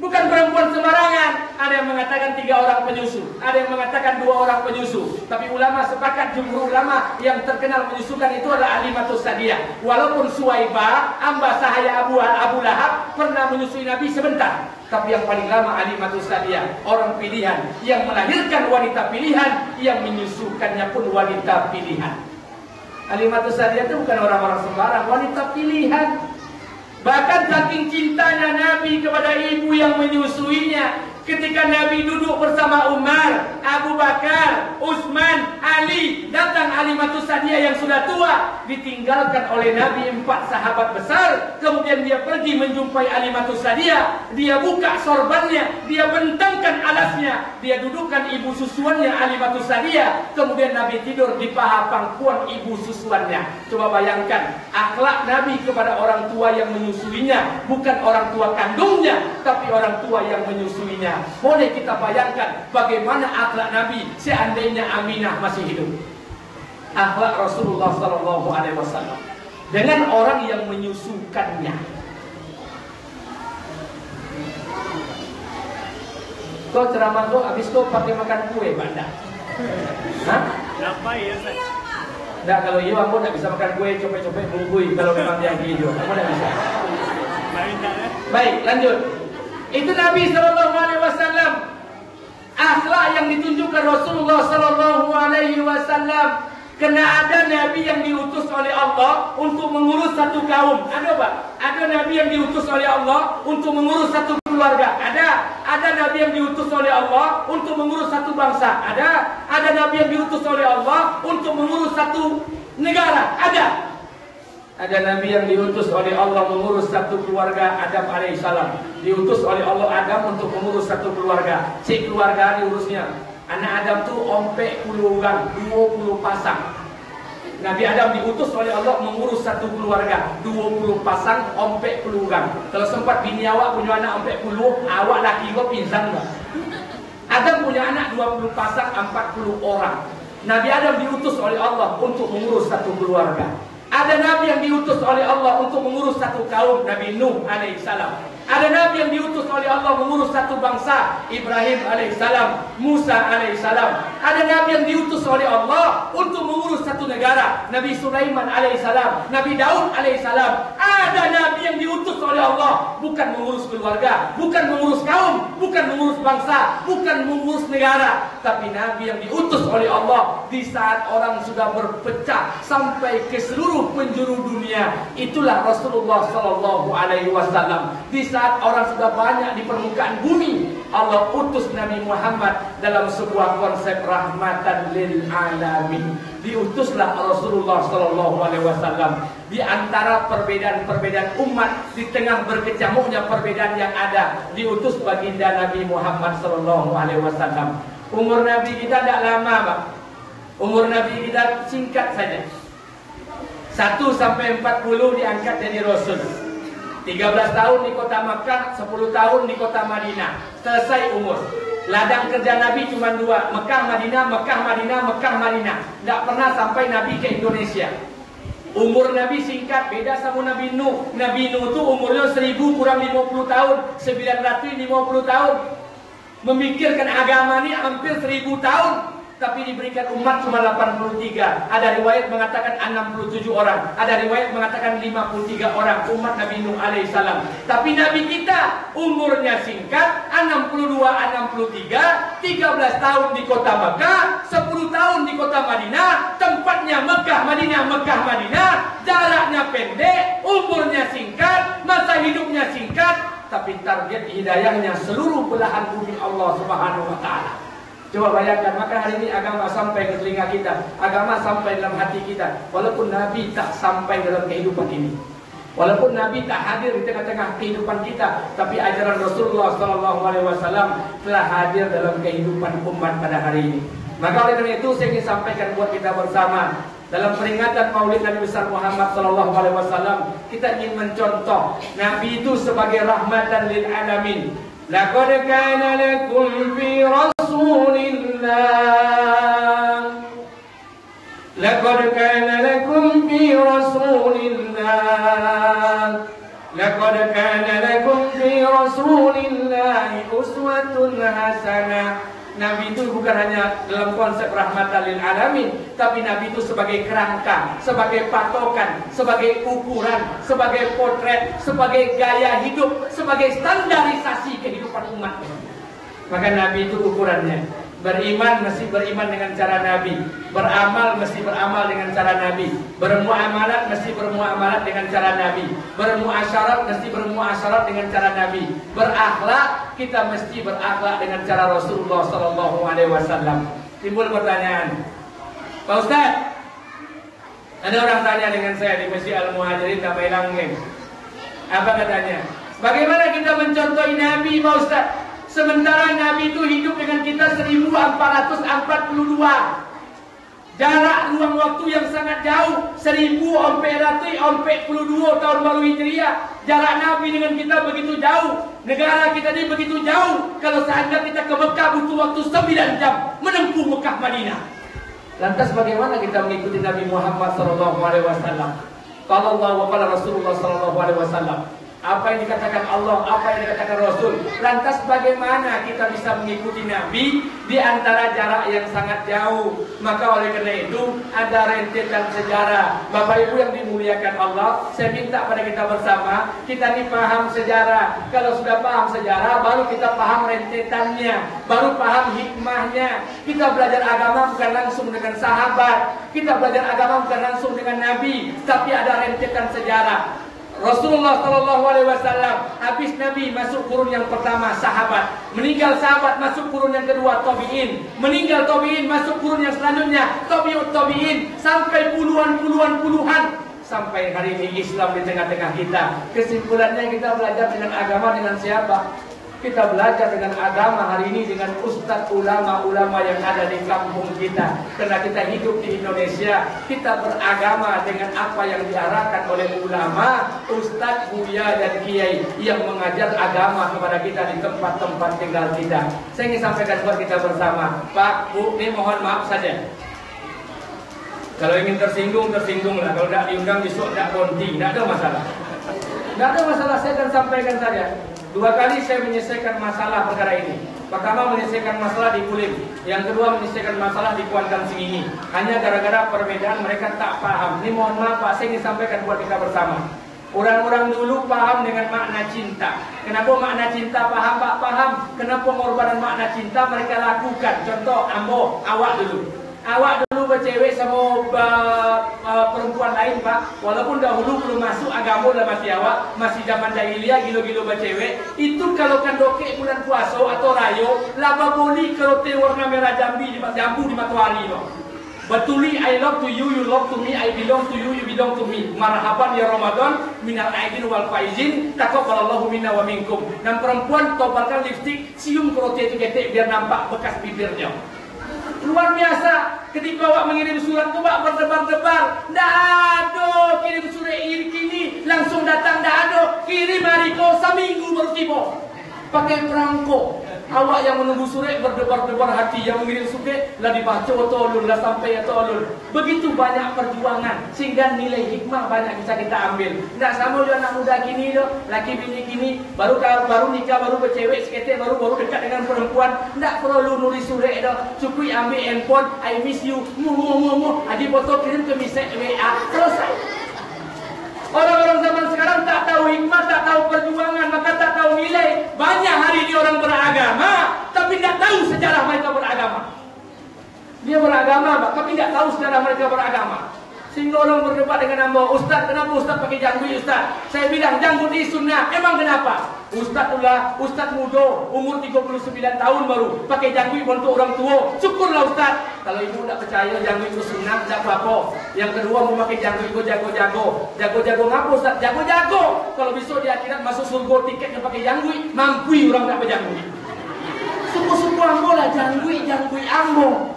Bukan perempuan sembarangan. Ada yang mengatakan 3 orang penyusu, ada yang mengatakan 2 orang penyusu. Tapi ulama sepakat, jumhur ulama yang terkenal menyusukan itu adalah Halimatus Sa'diyah. Walaupun Suwaibah, amba sahaya Abu Lahab pernah menyusui Nabi sebentar, tapi yang paling lama Halimatus Sa'diyah, orang pilihan yang melahirkan wanita pilihan, yang menyusukannya pun wanita pilihan. Halimatus Sa'diyah itu bukan orang-orang sembarang, wanita pilihan. Bahkan saking cintanya Nabi kepada ibu yang menyusuinya, ketika Nabi duduk bersama Umar, Abu Bakar, Utsman, Ali, datang Halimatus Sa'diyah yang sudah tua, ditinggalkan oleh Nabi 4 sahabat besar. Kemudian dia pergi menjumpai Halimatus Sa'diyah, dia buka sorbannya, dia bentangkan alasnya, dia dudukkan ibu susuannya Halimatus Sa'diyah. Kemudian Nabi tidur di paha pangkuan ibu susuannya. Coba bayangkan akhlak Nabi kepada orang tua yang menyusuinya, bukan orang tua kandungnya, tapi orang tua yang menyusuinya. Boleh kita bayangkan bagaimana akhlak Nabi seandainya Aminah masih hidup. Akhlak Rasulullah SAW dengan orang yang menyusukannya. Kau ceramah kau habis kau pakai makan kue, Banda? Hah? Nah, kalau iya aku tidak bisa makan kue, copek-copek bungkui. Kalau memang dia hijau, aku tidak bisa. Baik, lanjut. Itu Nabi SAW. Akhlak yang ditunjukkan Rasulullah SAW. Karena ada Nabi yang diutus oleh Allah untuk mengurus satu kaum. Ada Pak? Ada Nabi yang diutus oleh Allah untuk mengurus satu keluarga. Ada Nabi yang diutus oleh Allah untuk mengurus satu bangsa. Ada Nabi yang diutus oleh Allah untuk mengurus satu negara. Ada Nabi yang diutus oleh Allah mengurus satu keluarga, Adam alaihissalam. Diutus oleh Allah Adam untuk mengurus satu keluarga. Si keluarga diurusnya. Anak Adam tu ompek puluhan, 20 pasang. Nabi Adam diutus oleh Allah mengurus satu keluarga, 20 pasang ompek puluhan. Kalau sempat bini awak punya anak ompek puluh, awak laki kau pingsan enggak? Adam punya anak 20 pasang, 40 orang. Nabi Adam diutus oleh Allah untuk mengurus satu keluarga. Ada Nabi yang diutus oleh Allah untuk mengurus satu kaum, Nabi Nuh alaihissalam. Ada Nabi yang diutus oleh Allah mengurus satu bangsa, Ibrahim alaihissalam, Musa alaihissalam. Ada Nabi yang diutus oleh Allah untuk mengurus satu negara, Nabi Sulaiman alaihissalam, Nabi Daud alaihissalam. Ada Nabi yang diutus oleh Allah bukan mengurus keluarga, bukan mengurus kaum, bukan mengurus bangsa, bukan mengurus negara, tapi Nabi yang diutus oleh Allah di saat orang sudah berpecah sampai ke seluruh penjuru dunia. Itulah Rasulullah sallallahu alaihi wasallam. Di saat orang sudah banyak di permukaan bumi, Allah utus Nabi Muhammad dalam sebuah konsep rahmatan lil alamin. Diutuslah Rasulullah sallallahu alaihi wasallam di antara perbedaan-perbedaan umat, di tengah berkecamuknya perbedaan yang ada, diutus baginda Nabi Muhammad sallallahu alaihi wasallam. Umur Nabi kita tidak lama, Pak. Umur Nabi kita singkat saja. 1 sampai 40 diangkat jadi Rasul. 13 tahun di kota Makkah, 10 tahun di kota Madinah. Selesai umur. Ladang kerja Nabi cuma 2, Mekah Madinah, Mekah Madinah, Mekah Madinah. Tidak pernah sampai Nabi ke Indonesia. Umur Nabi singkat, beda sama Nabi Nuh. Nabi Nuh itu umurnya 1000 kurang 50 tahun, 950 tahun. Memikirkan agama ini hampir 1000 tahun, tapi diberikan umat cuma 83. Ada riwayat mengatakan 67 orang, ada riwayat mengatakan 53 orang umat Nabi Nuh alaihissalam. Tapi Nabi kita umurnya singkat, 62, 63, 13 tahun di kota Mekah, 10 tahun di kota Madinah. Tempatnya Mekah Madinah, Mekah Madinah. Jaraknya pendek, umurnya singkat, masa hidupnya singkat, tapi target hidayahnya seluruh belahan bumi Allah Subhanahu wa taala. Coba bayangkan, maka hari ini agama sampai ke telinga kita, agama sampai dalam hati kita. Walaupun Nabi tak sampai dalam kehidupan ini, walaupun Nabi tak hadir di tengah-tengah kehidupan kita, tapi ajaran Rasulullah SAW telah hadir dalam kehidupan umat pada hari ini. Maka oleh karena itu saya ingin sampaikan buat kita bersama, dalam peringatan Maulid Nabi besar Muhammad SAW, kita ingin mencontoh Nabi itu sebagai rahmatan lil alamin. Laqad kana lakum fi Rasulillah, laqad kana lakum fi Rasulillah, laqad kana lakum fi Rasulillah uswatun hasanah. Nabi itu bukan hanya dalam konsep rahmatan lil alamin, tapi Nabi itu sebagai kerangka, sebagai patokan, sebagai ukuran, sebagai potret, sebagai gaya hidup, sebagai standarisasi kehidupan umat. Maka Nabi itu ukurannya. Beriman mesti beriman dengan cara Nabi, beramal mesti beramal dengan cara Nabi, bermuamalat mesti bermuamalat dengan cara Nabi, bermuasyarat mesti bermuasyarat dengan cara Nabi, berakhlak kita mesti berakhlak dengan cara Rasulullah sallallahu alaihi wasallam. Timbul pertanyaan, Pak Ustaz, ada orang tanya dengan saya di Masjid Al-Muhajirin Damai Langgeng. Apa katanya? Bagaimana kita mencontohi Nabi, Pak Ustaz? Sementara Nabi itu hidup dengan kita 1442. Jarak ruang waktu yang sangat jauh, 1442 tahun baru Hijriah. Jarak Nabi dengan kita begitu jauh. Negara kita ini begitu jauh. Kalau seandainya kita ke Mekah butuh waktu 9 jam menempuh Mekah Madinah. Lantas bagaimana kita mengikuti Nabi Muhammad SAW? Qala Allah wa qala Rasulullah SAW. Apa yang dikatakan Allah, apa yang dikatakan Rasul. Lantas bagaimana kita bisa mengikuti Nabi di antara jarak yang sangat jauh? Maka oleh karena itu ada rentetan sejarah. Bapak Ibu yang dimuliakan Allah, saya minta pada kita bersama, kita ini paham sejarah. Kalau sudah paham sejarah, baru kita paham rentetannya, baru paham hikmahnya. Kita belajar agama bukan langsung dengan sahabat, kita belajar agama bukan langsung dengan Nabi, tapi ada rentetan sejarah. Rasulullah SAW habis Nabi masuk kurun yang pertama sahabat, meninggal sahabat masuk kurun yang kedua tabi'in, meninggal tabi'in masuk kurun yang selanjutnya tabi'ut tabi'in, sampai puluhan sampai hari ini Islam di tengah-tengah kita. Kesimpulannya kita belajar dengan agama dengan siapa? Kita belajar dengan agama hari ini dengan ustaz ulama-ulama yang ada di kampung kita. Karena kita hidup di Indonesia, kita beragama dengan apa yang diarahkan oleh ulama, ustaz, buya dan kiai yang mengajar agama kepada kita di tempat-tempat tinggal kita. Saya ingin sampaikan buat kita bersama, Pak, Bu, ini mohon maaf saja. Kalau ingin tersinggung, tersinggung lah. Kalau tidak diundang besok tidak konti, tidak ada masalah. Tidak ada masalah, saya akan sampaikan saja. 2 kali saya menyelesaikan masalah perkara ini. Pertama menyelesaikan masalah di Kulim, yang kedua menyelesaikan masalah di Kuantan Singini. Hanya gara-gara perbedaan mereka tak paham. Ini mohon maaf Pak, saya ingin sampaikan buat kita bersama. Orang-orang dulu paham dengan makna cinta. Kenapa makna cinta paham Pak? Paham. Kenapa pengorbanan makna cinta mereka lakukan? Contoh, Ambo, awak dulu. Awak dulu bercewek sama perempuan lain Pak. Walaupun dahulu belum masuk agama dalam hati awak, masih zaman jahiliyah gilo-gilo bercewek. Itu kalau kan dokek bulan puasa atau rayo, laba boli kalau te warna merah jambu di matahari no. Betuli I love to you, you love to me, I belong to you, you belong to me. Marhaban ya Ramadan, minal aidin wal faizin, taqabbalallahu minna wa minkum. Dan perempuan tobalkan lipstik, cium krote itu ketek biar nampak bekas bibirnya. Luar biasa. Ketika awak mengirim surat tu awak berdebar-debar. Dah ada kirim surat ini langsung datang dah ada. Kirim hari kau seminggu baru tiba. Pakai perangko. Awak yang menunggu surat berdebar-debar hati, yang mengirim surat lah dibaca atau ulun, lah sampai atau ulun. Begitu banyak perjuangan sehingga nilai hikmah banyak bisa kita ambil. Tak sama juga anak muda gini loh, laki bini gini, baru nikah, baru bercewek seketik, baru dekat dengan perempuan. Tak perlu nulis surat dah, cukup ambil handphone, I miss you, adi foto kirim ke mesej WA, selesai. Orang-orang zaman sekarang tak tahu hikmah, tak tahu perjuangan, maka tak tahu nilai. Banyak hari ini orang beragama, tapi tak tahu sejarah mereka beragama. Dia beragama, tapi tak tahu sejarah mereka beragama. Sehingga orang berdebat dengan hamba, Ustaz, kenapa Ustaz pakai janggut Ustaz? Saya bilang janggut ini sunnah. Emang kenapa? Ustaz itulah, Ustaz muda, umur 39 tahun baru pakai janggut untuk orang tua. Syukurlah Ustaz. Kalau ibu tak percaya janggut itu sunnah, tak apa-apa. Yang kedua mau pakai janggut itu jago-jago. Jago-jago ngapa Ustaz? Jago-jago. Kalau besok di akhirat masuk surga tiketnya pakai janggut, mampu orang tak pakai janggut. Suku-suku ambo lah janggut ambo.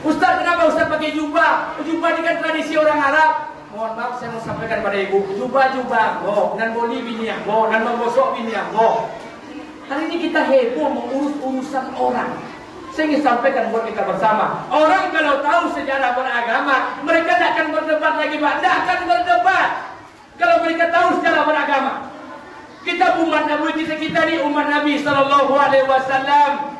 Ustaz, kenapa Ustaz pakai jubah? Jubah ini kan tradisi orang Arab. Mohon maaf, saya mau sampaikan pada ibu. Jubah-jubah, dan boli bini ambo, dan menggosok bini ambo. Hari ini kita heboh mengurus urusan orang. Saya ingin sampaikan buat kita bersama. Orang kalau tahu sejarah beragama, mereka tidak akan berdebat lagi, Pak. Tidak akan berdebat. Kalau mereka tahu sejarah beragama. Kita umat Nabi, kita ni umat Nabi SAW.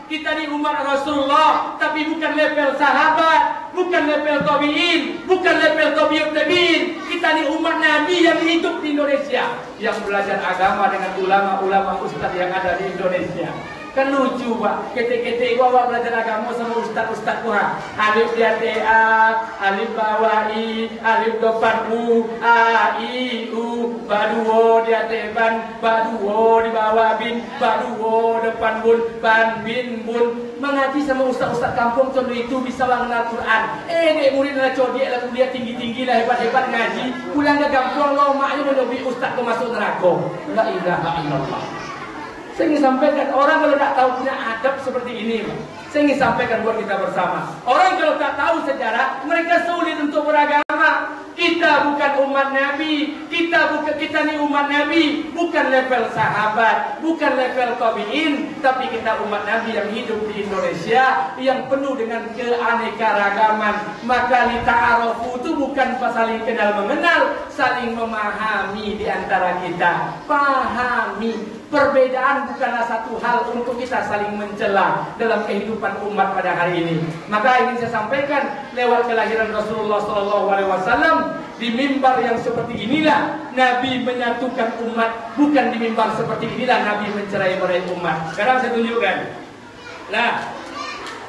Kita ni umat Rasulullah, tapi bukan level sahabat, bukan level tabi'in, bukan level tabi'ut tabi'in. Kita ni umat Nabi yang hidup di Indonesia, yang belajar agama dengan ulama-ulama ustaz yang ada di Indonesia. Kan lucu Pak, ketik-ketik gua belajar agama sama ustaz-ustaz gua. Alif di atas A, alif bawah I, alif depan U, A, I, U, baduo di atas ban, baduo di bawah bin, baduo depan bun, ban, bin, bun. Mengaji sama ustaz-ustaz kampung contoh itu bisa mengenal Quran. Dek murid lah codiak lah kuliah tinggi-tinggi lah hebat-hebat ngaji. Pulang ke kampung lo maknya menubi ustaz tu masuk neraka. La ilaha illallah. Saya ingin sampaikan, orang kalau tak tahu punya adab seperti ini, saya ingin sampaikan buat kita bersama. Orang kalau tak tahu sejarah, mereka sulit untuk beragama. Kita bukan umat Nabi, kita ni umat Nabi, bukan level sahabat, bukan level tabi'in, tapi kita umat Nabi yang hidup di Indonesia, yang penuh dengan keanekaragaman. Maka li ta'arufu itu bukan saling kenal mengenal, saling memahami di antara kita. Pahami. Perbedaan bukanlah satu hal untuk kita saling mencela dalam kehidupan umat pada hari ini. Maka ingin saya sampaikan lewat kelahiran Rasulullah SAW di mimbar yang seperti inilah Nabi menyatukan umat, bukan di mimbar seperti inilah Nabi mencerai-berai umat. Sekarang saya tunjukkan. Nah,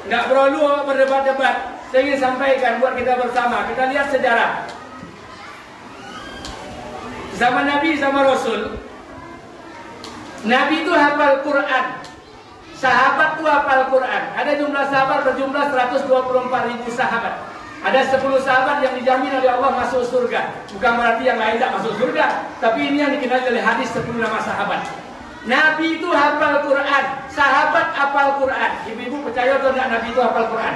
nggak perlu berdebat-debat. Saya ingin sampaikan buat kita bersama. Kita lihat sejarah. Zaman Nabi sama Rasul. Nabi itu hafal Quran. Sahabat itu hafal Quran. Ada jumlah sahabat berjumlah 124.000 sahabat. Ada 10 sahabat yang dijamin oleh Allah masuk surga. Bukan berarti yang lain tidak masuk surga, tapi ini yang dikenal oleh hadis 10 nama sahabat. Nabi itu hafal Quran, sahabat hafal Quran. Ibu-ibu percaya atau tidak Nabi itu hafal Quran?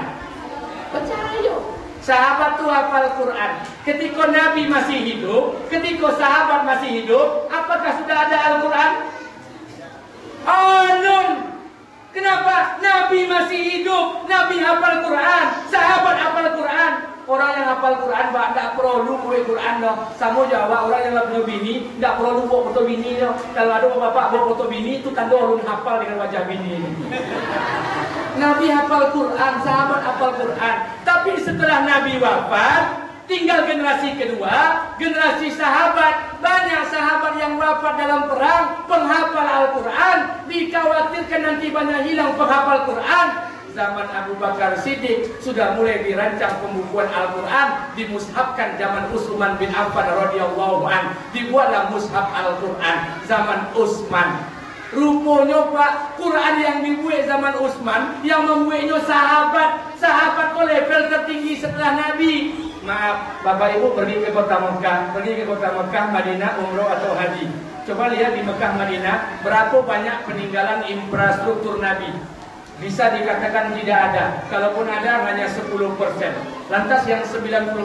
Percaya. Sahabat itu hafal Quran. Ketika Nabi masih hidup, ketika sahabat masih hidup, apakah sudah ada Al-Quran? Oh, kenapa? Nabi masih hidup, Nabi hafal Quran, sahabat hafal Quran. Orang yang hafal Quran tidak perlu bawa Quran dong. Sama Jawa orang yang punya bini tidak perlu bawa foto bini dong. Kalau ada bapak bawa foto bini itu tanda orang hafal dengan wajah bini. Nabi hafal Quran, sahabat hafal Quran. Tapi setelah Nabi wafat, tinggal generasi kedua, generasi sahabat. Banyak sahabat yang wafat dalam perang, penghafal Al-Quran. Dikhawatirkan nanti banyak hilang penghafal Quran. Zaman Abu Bakar Siddiq sudah mulai dirancang pembukuan Al-Quran, dimushafkan zaman Utsman bin Affan radhiyallahu an, dibuatlah mushaf Al-Quran zaman Utsman. Rupanya Pak, Quran yang dibuat zaman Utsman, yang membuatnya sahabat kok level tertinggi setelah Nabi. Maaf, Bapak Ibu pergi ke kota Mekah, Madinah, umroh atau haji. Coba lihat di Mekah, Madinah, berapa banyak peninggalan infrastruktur Nabi. Bisa dikatakan tidak ada. Kalaupun ada hanya 10%. Lantas yang 90%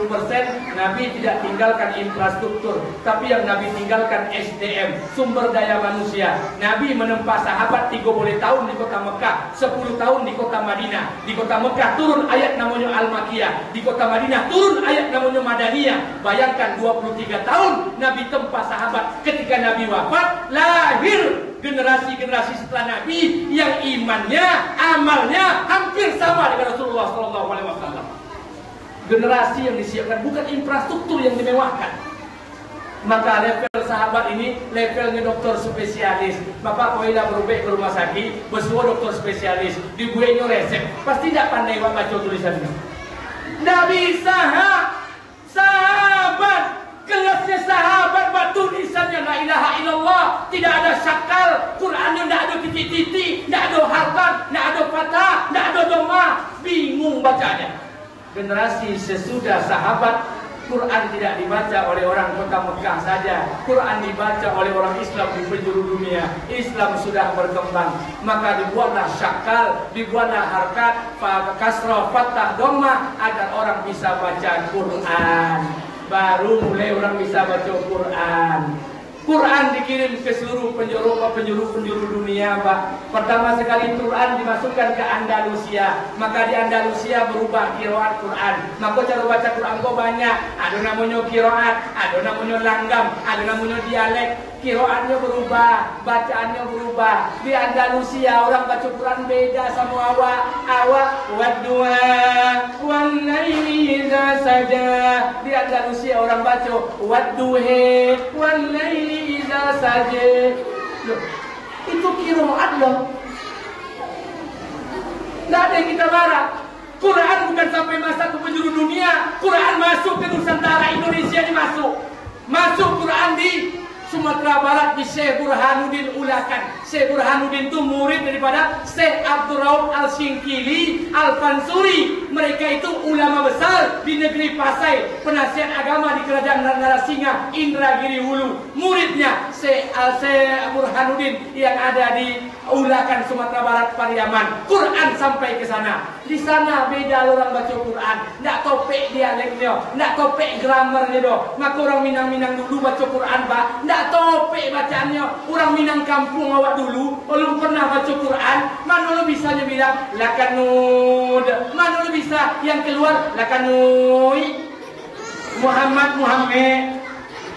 Nabi tidak tinggalkan infrastruktur, tapi yang Nabi tinggalkan SDM, sumber daya manusia. Nabi menempa sahabat 30 tahun di kota Mekah, 10 tahun di kota Madinah. Di kota Mekah turun ayat namanya Al-Makiyah, di kota Madinah turun ayat namanya Madaniyah. Bayangkan 23 tahun Nabi tempa sahabat. Ketika Nabi wafat, lahir generasi-generasi setelah Nabi yang imannya, amalnya hampir sama dengan Rasulullah SAW. Generasi yang disiapkan, bukan infrastruktur yang dimewahkan. Maka level sahabat ini levelnya dokter spesialis. Bapak Koila berubah ke rumah sakit, bersuah dokter spesialis, dibuatnya resep. Pasti tidak pandai baca tulisannya. Tidak bisa, sahabat. Kelasnya sahabat batu tulisannya la ilaha illallah, tidak ada syakal, Qurannya tidak ada titik-titik, tidak ada harkat, tidak ada fathah, tidak ada doma, bingung bacanya. Generasi sesudah sahabat, Quran tidak dibaca oleh orang kota Mekah saja, Quran dibaca oleh orang Islam di penjuru dunia. Islam sudah berkembang, maka dibuatlah syakal, dibuatlah harkat, kasrah, fathah, doma, agar orang bisa baca Quran. Baru mulai orang bisa baca Quran. Quran dikirim ke seluruh penjuru dunia, Pak. Pertama sekali Quran dimasukkan ke Andalusia, maka di Andalusia berubah qiraat Quran. Maka cara baca Quran kok banyak. Ada namanya qiraat, ada namanya langgam, ada namanya dialek. Qiraatnya berubah, bacaannya berubah. Di Andalusia orang baca Quran beda sama awak wadduha wan laili idza saja. Di Andalusia orang baca wadduha wan laili idza saja. Loh, itu qiraat loh. Tidak ada yang kita marah. Quran bukan sampai masa ke penjuru dunia. Quran masuk ke Nusantara, Indonesia dimasuk. Masuk Quran di Sumatera Barat di Syekh Burhanuddin Ulakan. Syekh Burhanuddin itu murid daripada Syekh Abdurrauf Al-Singkili Al-Fansuri. Mereka itu ulama besar di negeri Pasai, penasihat agama di kerajaan Narasinga, Indragiri Hulu. Muridnya Syekh Burhanuddin yang ada di Ulakan, Sumatera Barat, Pariaman. Quran sampai ke sana. Di sana beda orang baca Quran. Tidak topik dialeknya, tidak topik gramarnya doh. Maka orang Minang-Minang dulu baca Quran, Pak. Tidak topik bacaannya. Orang Minang kampung awak dulu, belum pernah baca Quran. Mana lo bisanya bilang lakanud? Mana lo bisa yang keluar lakanui? Muhammad.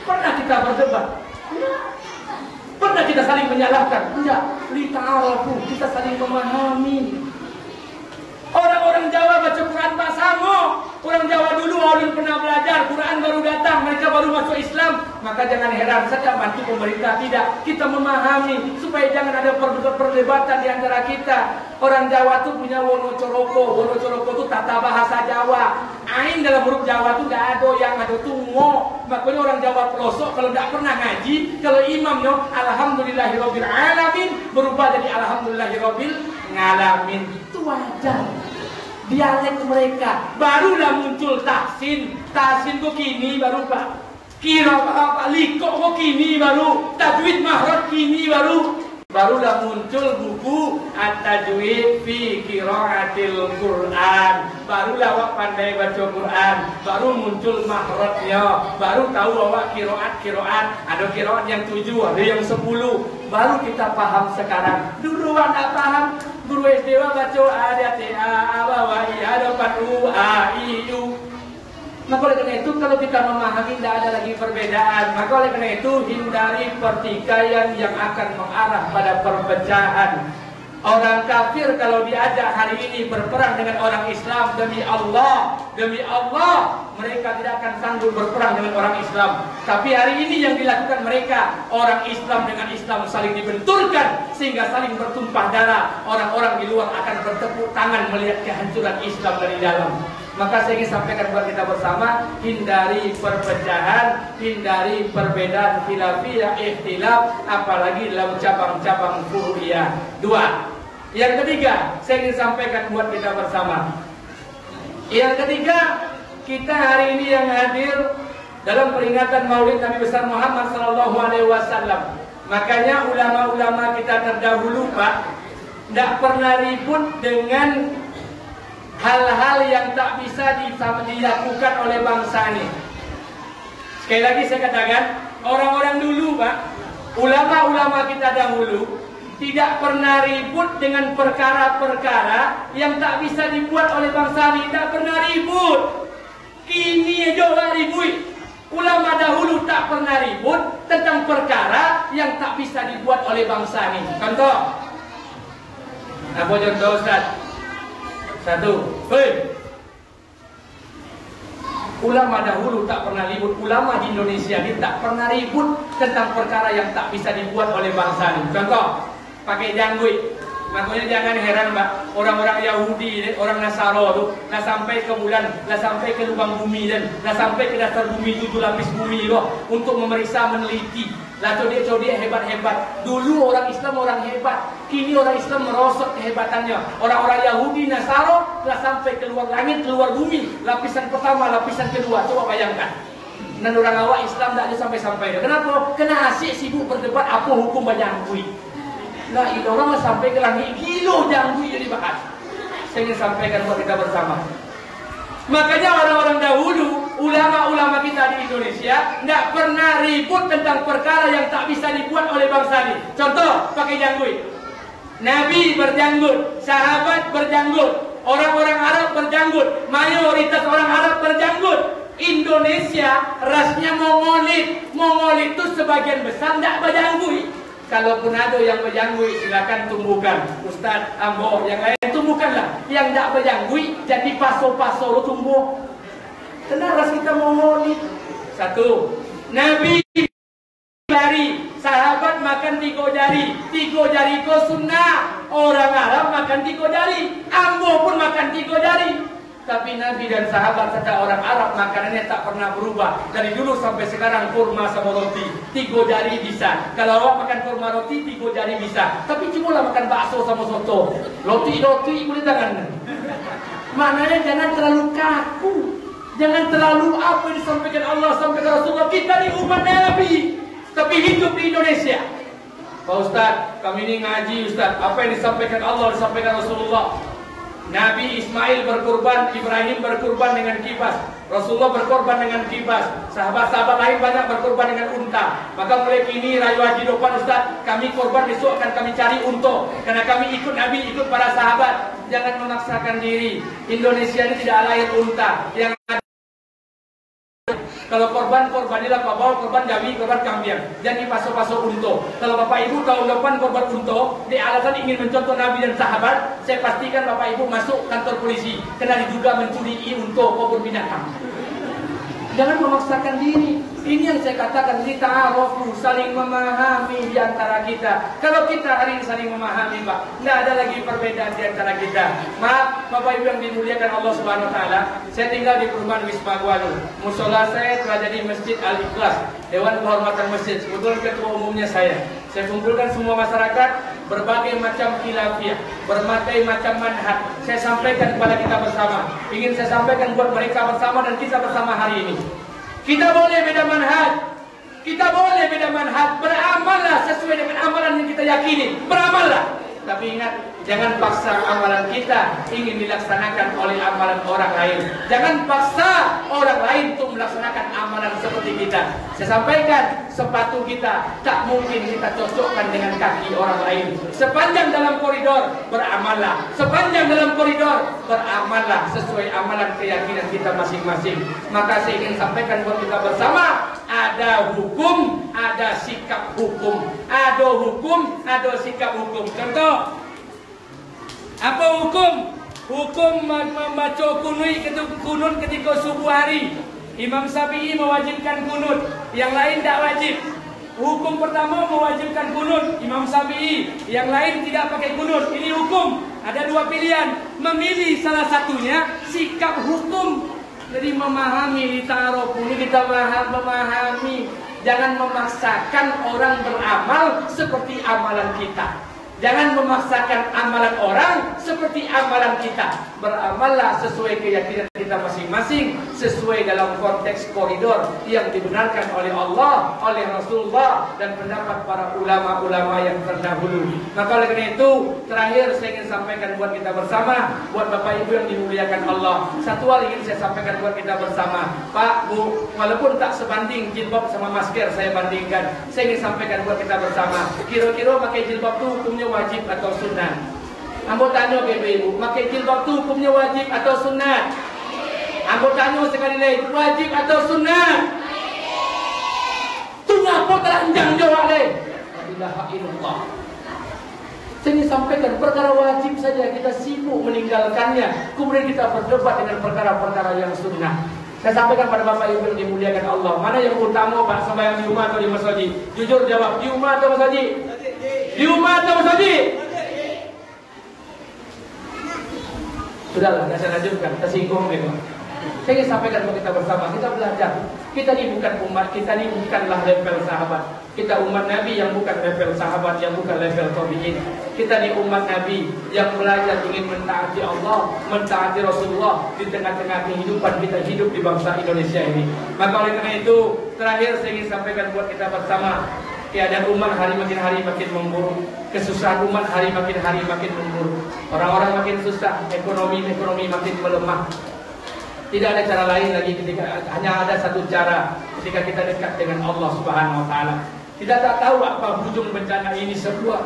Pernah kita berdebat? Pernah kita saling menyalahkan? Enggak. Lita'arafu, kita saling memahami. Orang-orang Jawa baca Quran tak sama. Orang Jawa dulu belum pernah belajar, Quran baru datang, mereka baru masuk Islam. Maka jangan heran saja bantu pemerintah. Tidak, kita memahami supaya jangan ada perdebatan di antara kita. Orang Jawa tu punya wono coroko. Wono coroko tu tata bahasa Jawa. Ain dalam huruf Jawa tu tidak ada yang ada tungo. Makanya orang Jawa pelosok kalau tidak pernah ngaji, kalau imamnya alhamdulillahirabbil alamin berubah jadi alhamdulillahirabbil ngalamin. Itu wajar. dialek mereka. Barulah muncul tahsin. Tahsin kok kini baru Pak. Kira apa likok kok kini baru. Tajwid mahraj kini baru. Barulah muncul buku At-Tajwid fi Qiraatil Quran. Barulah awak pandai baca Quran. Baru muncul mahrajnya. Baru tahu awak kiroat. Ada kiroat yang 7, ada yang 10. Baru kita paham sekarang. Dulu awak tak paham. Guru SD baca ada ta, bawa ada padu a i u. Maka oleh karena itu kalau kita memahami tidak ada lagi perbedaan. Maka oleh karena itu hindari pertikaian yang akan mengarah pada perpecahan. Orang kafir kalau diajak hari ini berperang dengan orang Islam, demi Allah mereka tidak akan sanggup berperang dengan orang Islam. Tapi hari ini yang dilakukan mereka, orang Islam dengan Islam saling dibenturkan sehingga saling bertumpah darah. Orang-orang di luar akan bertepuk tangan melihat kehancuran Islam dari dalam. Maka saya ingin sampaikan buat kita bersama, hindari perpecahan, hindari perbedaan khilafiyah, ikhtilaf, apalagi dalam cabang-cabang furu'iyah. 2. Yang ketiga, saya ingin sampaikan buat kita bersama. Yang ketiga, kita hari ini yang hadir dalam peringatan Maulid Nabi besar Muhammad SAW. Makanya ulama-ulama kita terdahulu Pak, tidak pernah ribut dengan hal-hal yang tak bisa dilakukan oleh bangsa ini. Sekali lagi saya katakan, orang-orang dulu Pak, ulama-ulama kita dahulu tidak pernah ribut dengan perkara-perkara yang tak bisa dibuat oleh bangsa ini. Tak pernah ribut. Kini aja ribut. Ulama dahulu tak pernah ribut tentang perkara yang tak bisa dibuat oleh bangsa ini. Contoh. Apa contoh Ustaz? 1. Ulama dahulu tak pernah ribut. Ulama di Indonesia ini tak pernah ribut tentang perkara yang tak bisa dibuat oleh bangsa ini. Contoh, pakai janggut. Makanya jangan heran Mbak, orang-orang Yahudi, orang Nasara tu, nak sampai ke bulan, nak sampai ke lubang bumi dan nak sampai ke dasar bumi 7 lapis bumi loh, untuk memeriksa, meneliti. Lah codik hebat-hebat. Dulu orang Islam orang hebat, kini orang Islam merosot kehebatannya. Orang-orang Yahudi, Nasara telah sampai keluar langit, keluar bumi, lapisan pertama, lapisan kedua. Coba bayangkan. Dan orang awak Islam tak ada sampai-sampai. Kenapa? Kena asyik sibuk berdebat apa hukum berjangkui. Nah, itu orang sampai ke langit, kilo jangkui jadi bahas. Saya ingin sampaikan buat kita bersama. Makanya orang-orang dahulu, ulama-ulama kita di Indonesia tidak pernah ribut tentang perkara yang tak bisa dibuat oleh bangsa ini. Contoh, pakai janggut. Nabi berjanggut, sahabat berjanggut, orang-orang Arab berjanggut, mayoritas orang Arab berjanggut. Indonesia rasnya Mongolit. Mongolit itu sebagian besar tidak berjanggut. Kalaupun ada yang berjanggut, silakan tumbuhkan. Ustaz, ambo, yang lain tumbuhkanlah. Yang tak berjanggut, jadi paso-paso lo tumbuh. Kenapa ras kita Mongolit? 1. Nabi jari, sahabat makan 3 jari. 3 jari itu sunnah. Orang Arab makan 3 jari. Ambo pun makan 3 jari. Tapi Nabi dan sahabat serta orang Arab makanannya tak pernah berubah. Dari dulu sampai sekarang kurma sama roti 3 jari bisa. Kalau awak makan kurma roti 3 jari bisa. Tapi cumalah makan bakso sama soto. Roti boleh tangan. Maknanya jangan terlalu kaku. Jangan terlalu apa yang disampaikan Allah sampai ke Rasulullah. Kita ni umat Nabi, tapi hidup di Indonesia. Pak Ustaz, kami ini ngaji Ustaz. Apa yang disampaikan Allah disampaikan Rasulullah. Nabi Ismail berkurban, Ibrahim berkurban dengan kibas, Rasulullah berkorban dengan kibas, sahabat-sahabat lain banyak berkorban dengan unta. Maka mulai kini Rayu Haji Dopan Ustaz, kami korban besok akan kami cari unta. Karena kami ikut Nabi, ikut para sahabat. Jangan memaksakan diri. Indonesia ini tidak lahir unta. Yang kalau korbanilah Pak Bawa, korban jawi, korban kambing. Jangan dipasok-pasok unto. Kalau Bapak Ibu tahun depan korban unto, di alasan ingin mencontoh Nabi dan sahabat, saya pastikan Bapak Ibu masuk kantor polisi. Kena diduga mencuri unto maupun binatang. Jangan memaksakan diri. Ini yang saya katakan, kita ta'arufu, saling memahami di antara kita. Kalau kita hari ini saling memahami, Pak, tidak ada lagi perbedaan di antara kita. Maaf, Bapak Ibu yang dimuliakan Allah Subhanahu Wa Taala. Saya tinggal di perumahan Wisma Gualu. Musola saya telah jadi Masjid Al-Ikhlas, Dewan Kehormatan Masjid. Kebetulan ketua umumnya saya. Saya kumpulkan semua masyarakat. berbagai macam khilafiyah, berbagai macam manhaj. Saya sampaikan kepada kita bersama. Ingin saya sampaikan buat mereka bersama dan kita bersama hari ini. Kita boleh beda manhaj. Kita boleh beda manhaj. Beramallah sesuai dengan amalan yang kita yakini. Beramallah. Tapi ingat, jangan paksa amalan kita ingin dilaksanakan oleh amalan orang lain. Jangan paksa orang lain untuk melaksanakan amalan seperti kita. Saya sampaikan, sepatu kita tak mungkin kita cocokkan dengan kaki orang lain. Sepanjang dalam koridor, beramallah. Sepanjang dalam koridor, beramallah sesuai amalan keyakinan kita masing-masing. Maka saya ingin sampaikan buat kita bersama, ada hukum, ada sikap hukum. Ada hukum, ada sikap hukum. Contoh, apa hukum? Hukum membaca kunut ketika subuh hari. Imam Syafi'i mewajibkan kunut, yang lain tak wajib. Hukum pertama mewajibkan kunut, Imam Syafi'i, yang lain tidak pakai kunut. Ini hukum. Ada dua pilihan, memilih salah satunya. Sikap hukum, jadi memahami, ditaruh ini kita memahami. Jangan memaksakan orang beramal seperti amalan kita. Jangan memaksakan amalan orang seperti amalan kita. Beramallah sesuai keyakinan kita masing-masing, sesuai dalam konteks koridor yang dibenarkan oleh Allah, oleh Rasulullah, dan pendapat para ulama-ulama yang terdahulu. Maka oleh karena itu, terakhir saya ingin sampaikan buat kita bersama, buat Bapak Ibu yang dimuliakan Allah. Satu hal ingin saya sampaikan buat kita bersama. Pak, Bu, walaupun tak sebanding jilbab sama masker saya bandingkan, saya ingin sampaikan buat kita bersama. Kira-kira pakai jilbab itu hukumnya wajib atau sunnah? Ambo tanya ibu, pakai jilbab itu hukumnya wajib atau sunnah? Ambo tanya sekali lagi, wajib atau sunnah? Tunggu apa telanjang jawab deh. La ilaha illallah. Saya ingin sampaikan, perkara wajib saja kita sibuk meninggalkannya, kemudian kita berdebat dengan perkara-perkara yang sunnah. Saya sampaikan pada Bapak Ibu yang dimuliakan Allah, mana yang utama Pak, sembahyang di rumah atau di masjid? Jujur jawab, di rumah atau masjid? Di rumah atau masjid? Sudahlah, saya lanjutkan, tersinggung memang. Saya ingin sampaikan kepada kita bersama, kita belajar. Kita ini bukan umat, kita ini bukanlah level sahabat. Kita umat Nabi yang bukan level sahabat, yang bukan level tabi'in. Kita ini umat Nabi yang belajar ingin mentaati Allah, mentaati Rasulullah di tengah-tengah kehidupan kita hidup di bangsa Indonesia ini. Maka oleh karena itu, terakhir saya ingin sampaikan buat kita bersama, keadaan umat hari makin memburuk, kesusahan umat hari makin memburuk. Orang-orang makin susah, ekonomi makin melemah. Tidak ada cara lain lagi hanya ada satu cara ketika kita dekat dengan Allah Subhanahu wa taala. Kita tak tahu apa ujung bencana ini semua.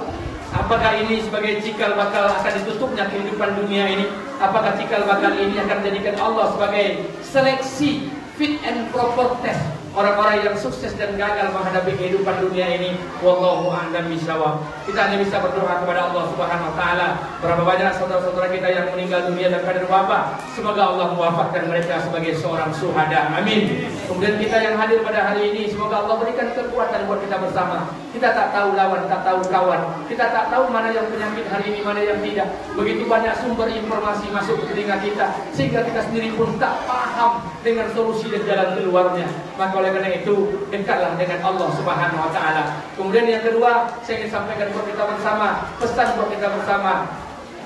Apakah ini sebagai cikal bakal akan ditutupnya kehidupan dunia ini? Apakah cikal bakal ini akan menjadikan Allah sebagai seleksi fit and proper test orang-orang yang sukses dan gagal menghadapi kehidupan dunia ini? Wallahu a'lam bishawab. Kita hanya bisa berdoa kepada Allah Subhanahu wa taala. Berapa banyak saudara-saudara kita yang meninggal dunia dan keadaan wabah, semoga Allah mewafatkan mereka sebagai seorang syuhada. Amin. Kemudian kita yang hadir pada hari ini, semoga Allah berikan kekuatan buat kita bersama. Kita tak tahu lawan, tak tahu kawan. Kita tak tahu mana yang penyakit hari ini, mana yang tidak. Begitu banyak sumber informasi masuk ke telinga kita, sehingga kita sendiri pun tak paham dengan solusi dan jalan keluarnya. Maka oleh karena itu, dekatlah dengan Allah Subhanahu wa taala. Kemudian yang kedua, saya ingin sampaikan buat kita bersama, pesan buat kita bersama,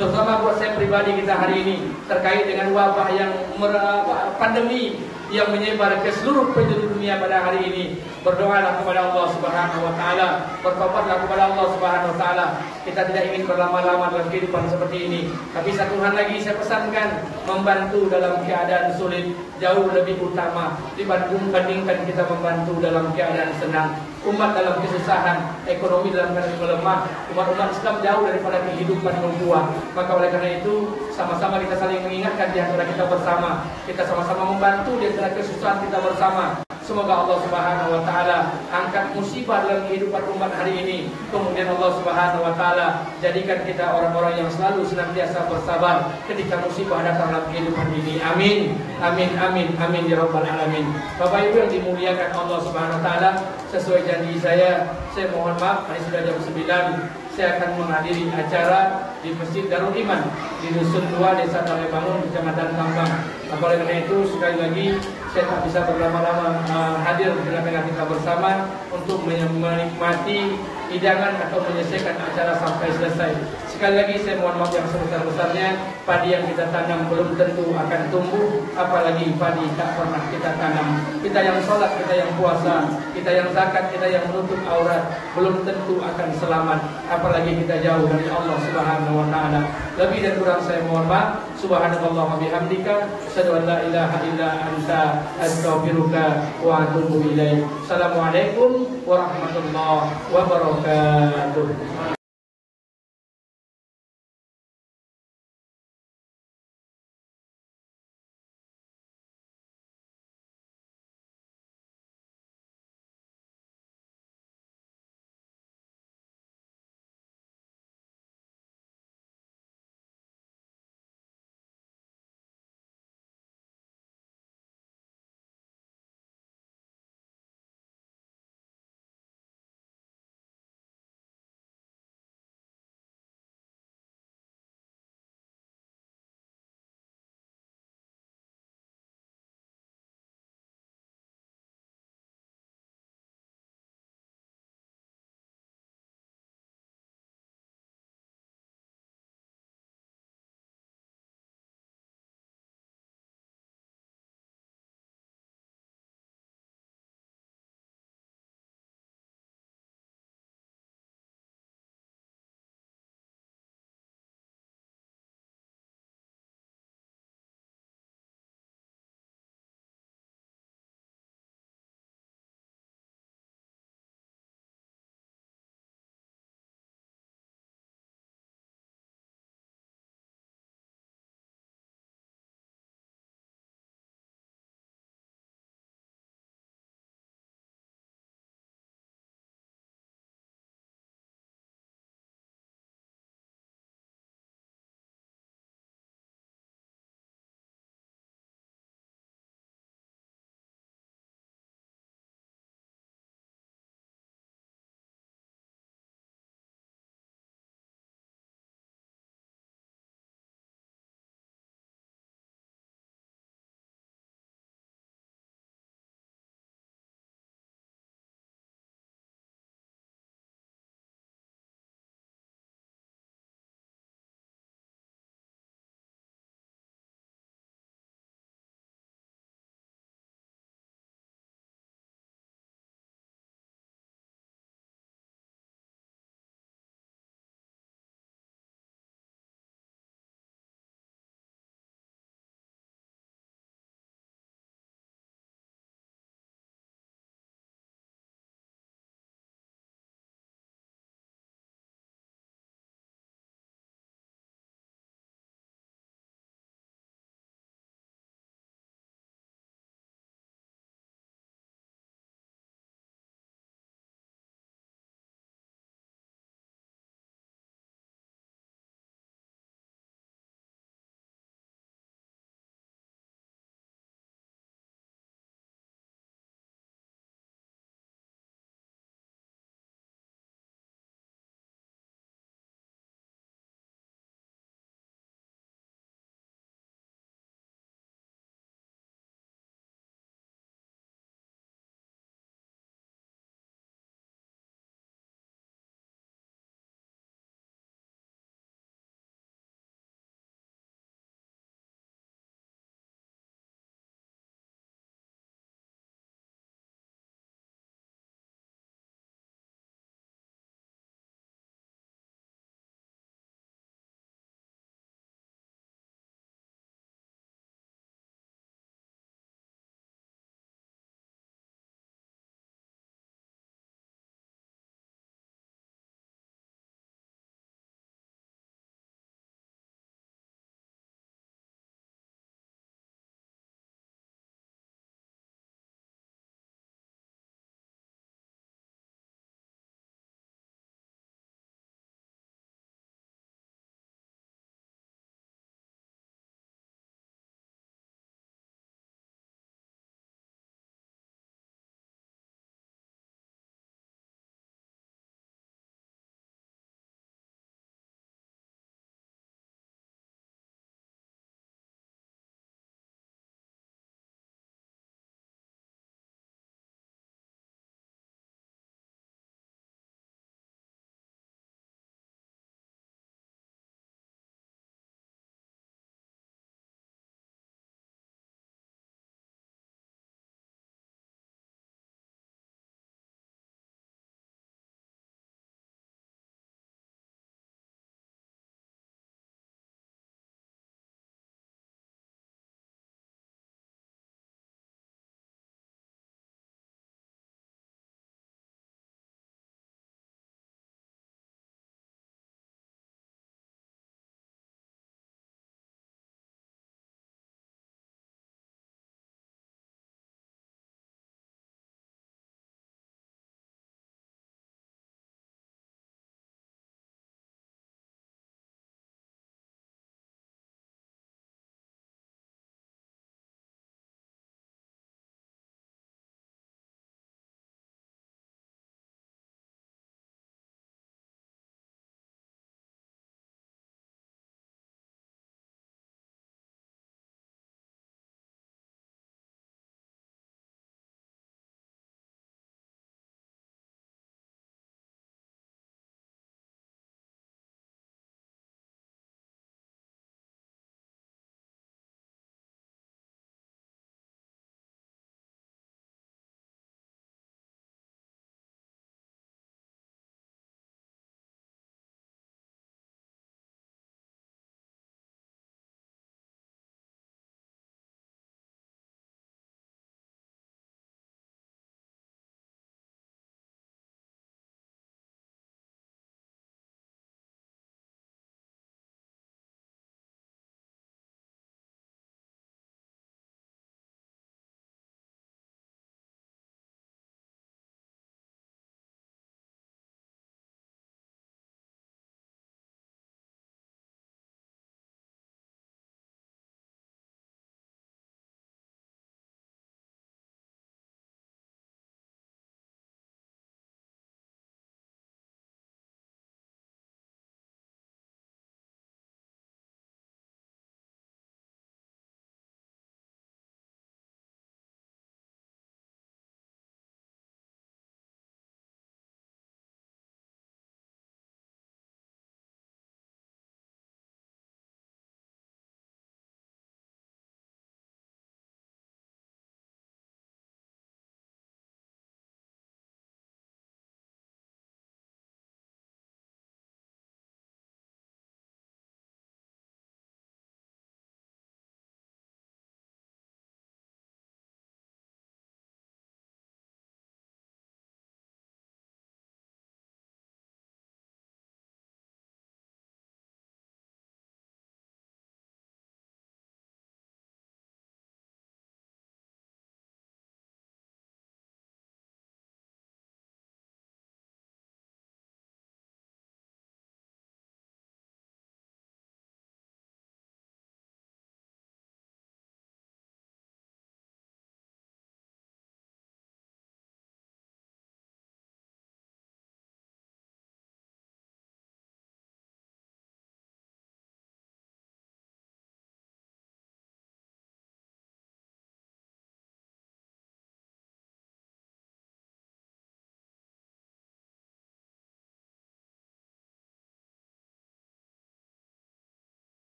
terutama buat saya pribadi kita hari ini, terkait dengan wabah yang pandemi yang menyebar ke seluruh penjuru dunia pada hari ini. Berdoalah kepada Allah Subhanahu wa taala, bertobatlah kepada Allah Subhanahu wa taala. Kita tidak ingin berlama-lama dalam kehidupan seperti ini. Tapi satu hal lagi saya pesankan, membantu dalam keadaan sulit jauh lebih utama dibandingkan kita membantu dalam keadaan senang. Umat dalam kesusahan, ekonomi dalam keadaan melemah, umat Islam jauh daripada kehidupan nubuah. Maka oleh karena itu, sama-sama kita saling mengingatkan di antara kita bersama. Kita sama-sama membantu di antara kesusahan kita bersama. Semoga Allah Subhanahu wa taala angkat musibah dalam kehidupan umat hari ini. Kemudian Allah Subhanahu wa taala jadikan kita orang-orang yang selalu senantiasa bersabar ketika musibah datang dalam kehidupan ini. Amin. Amin amin amin ya rabbal alamin. Bapak Ibu yang dimuliakan Allah Subhanahu wa taala, sesuai janji saya mohon maaf, hari sudah jam 9. Saya akan menghadiri acara di Masjid Darul Iman di Dusun 2 Desa Talebangun, Kecamatan Kambang. Maka Oleh karena itu sekali lagi saya tak bisa berlama-lama hadir di tengah-tengah kita bersama untuk menikmati hidangan atau menyelesaikan acara sampai selesai. Sekali lagi saya mohon maaf yang sebesar-besarnya. Padi yang kita tanam belum tentu akan tumbuh, apalagi padi tak pernah kita tanam. Kita yang sholat, kita yang puasa, kita yang zakat, kita yang menutup aurat, belum tentu akan selamat, apalagi kita jauh dari Allah Subhanahu wa taala. Lebih dan kurang saya mohon maaf. Subhanallah wa bihamdika, asyhadu an la ilaha illa anta, astaghfiruka wa atubu ilaik. Assalamualaikum warahmatullahi wabarakatuh.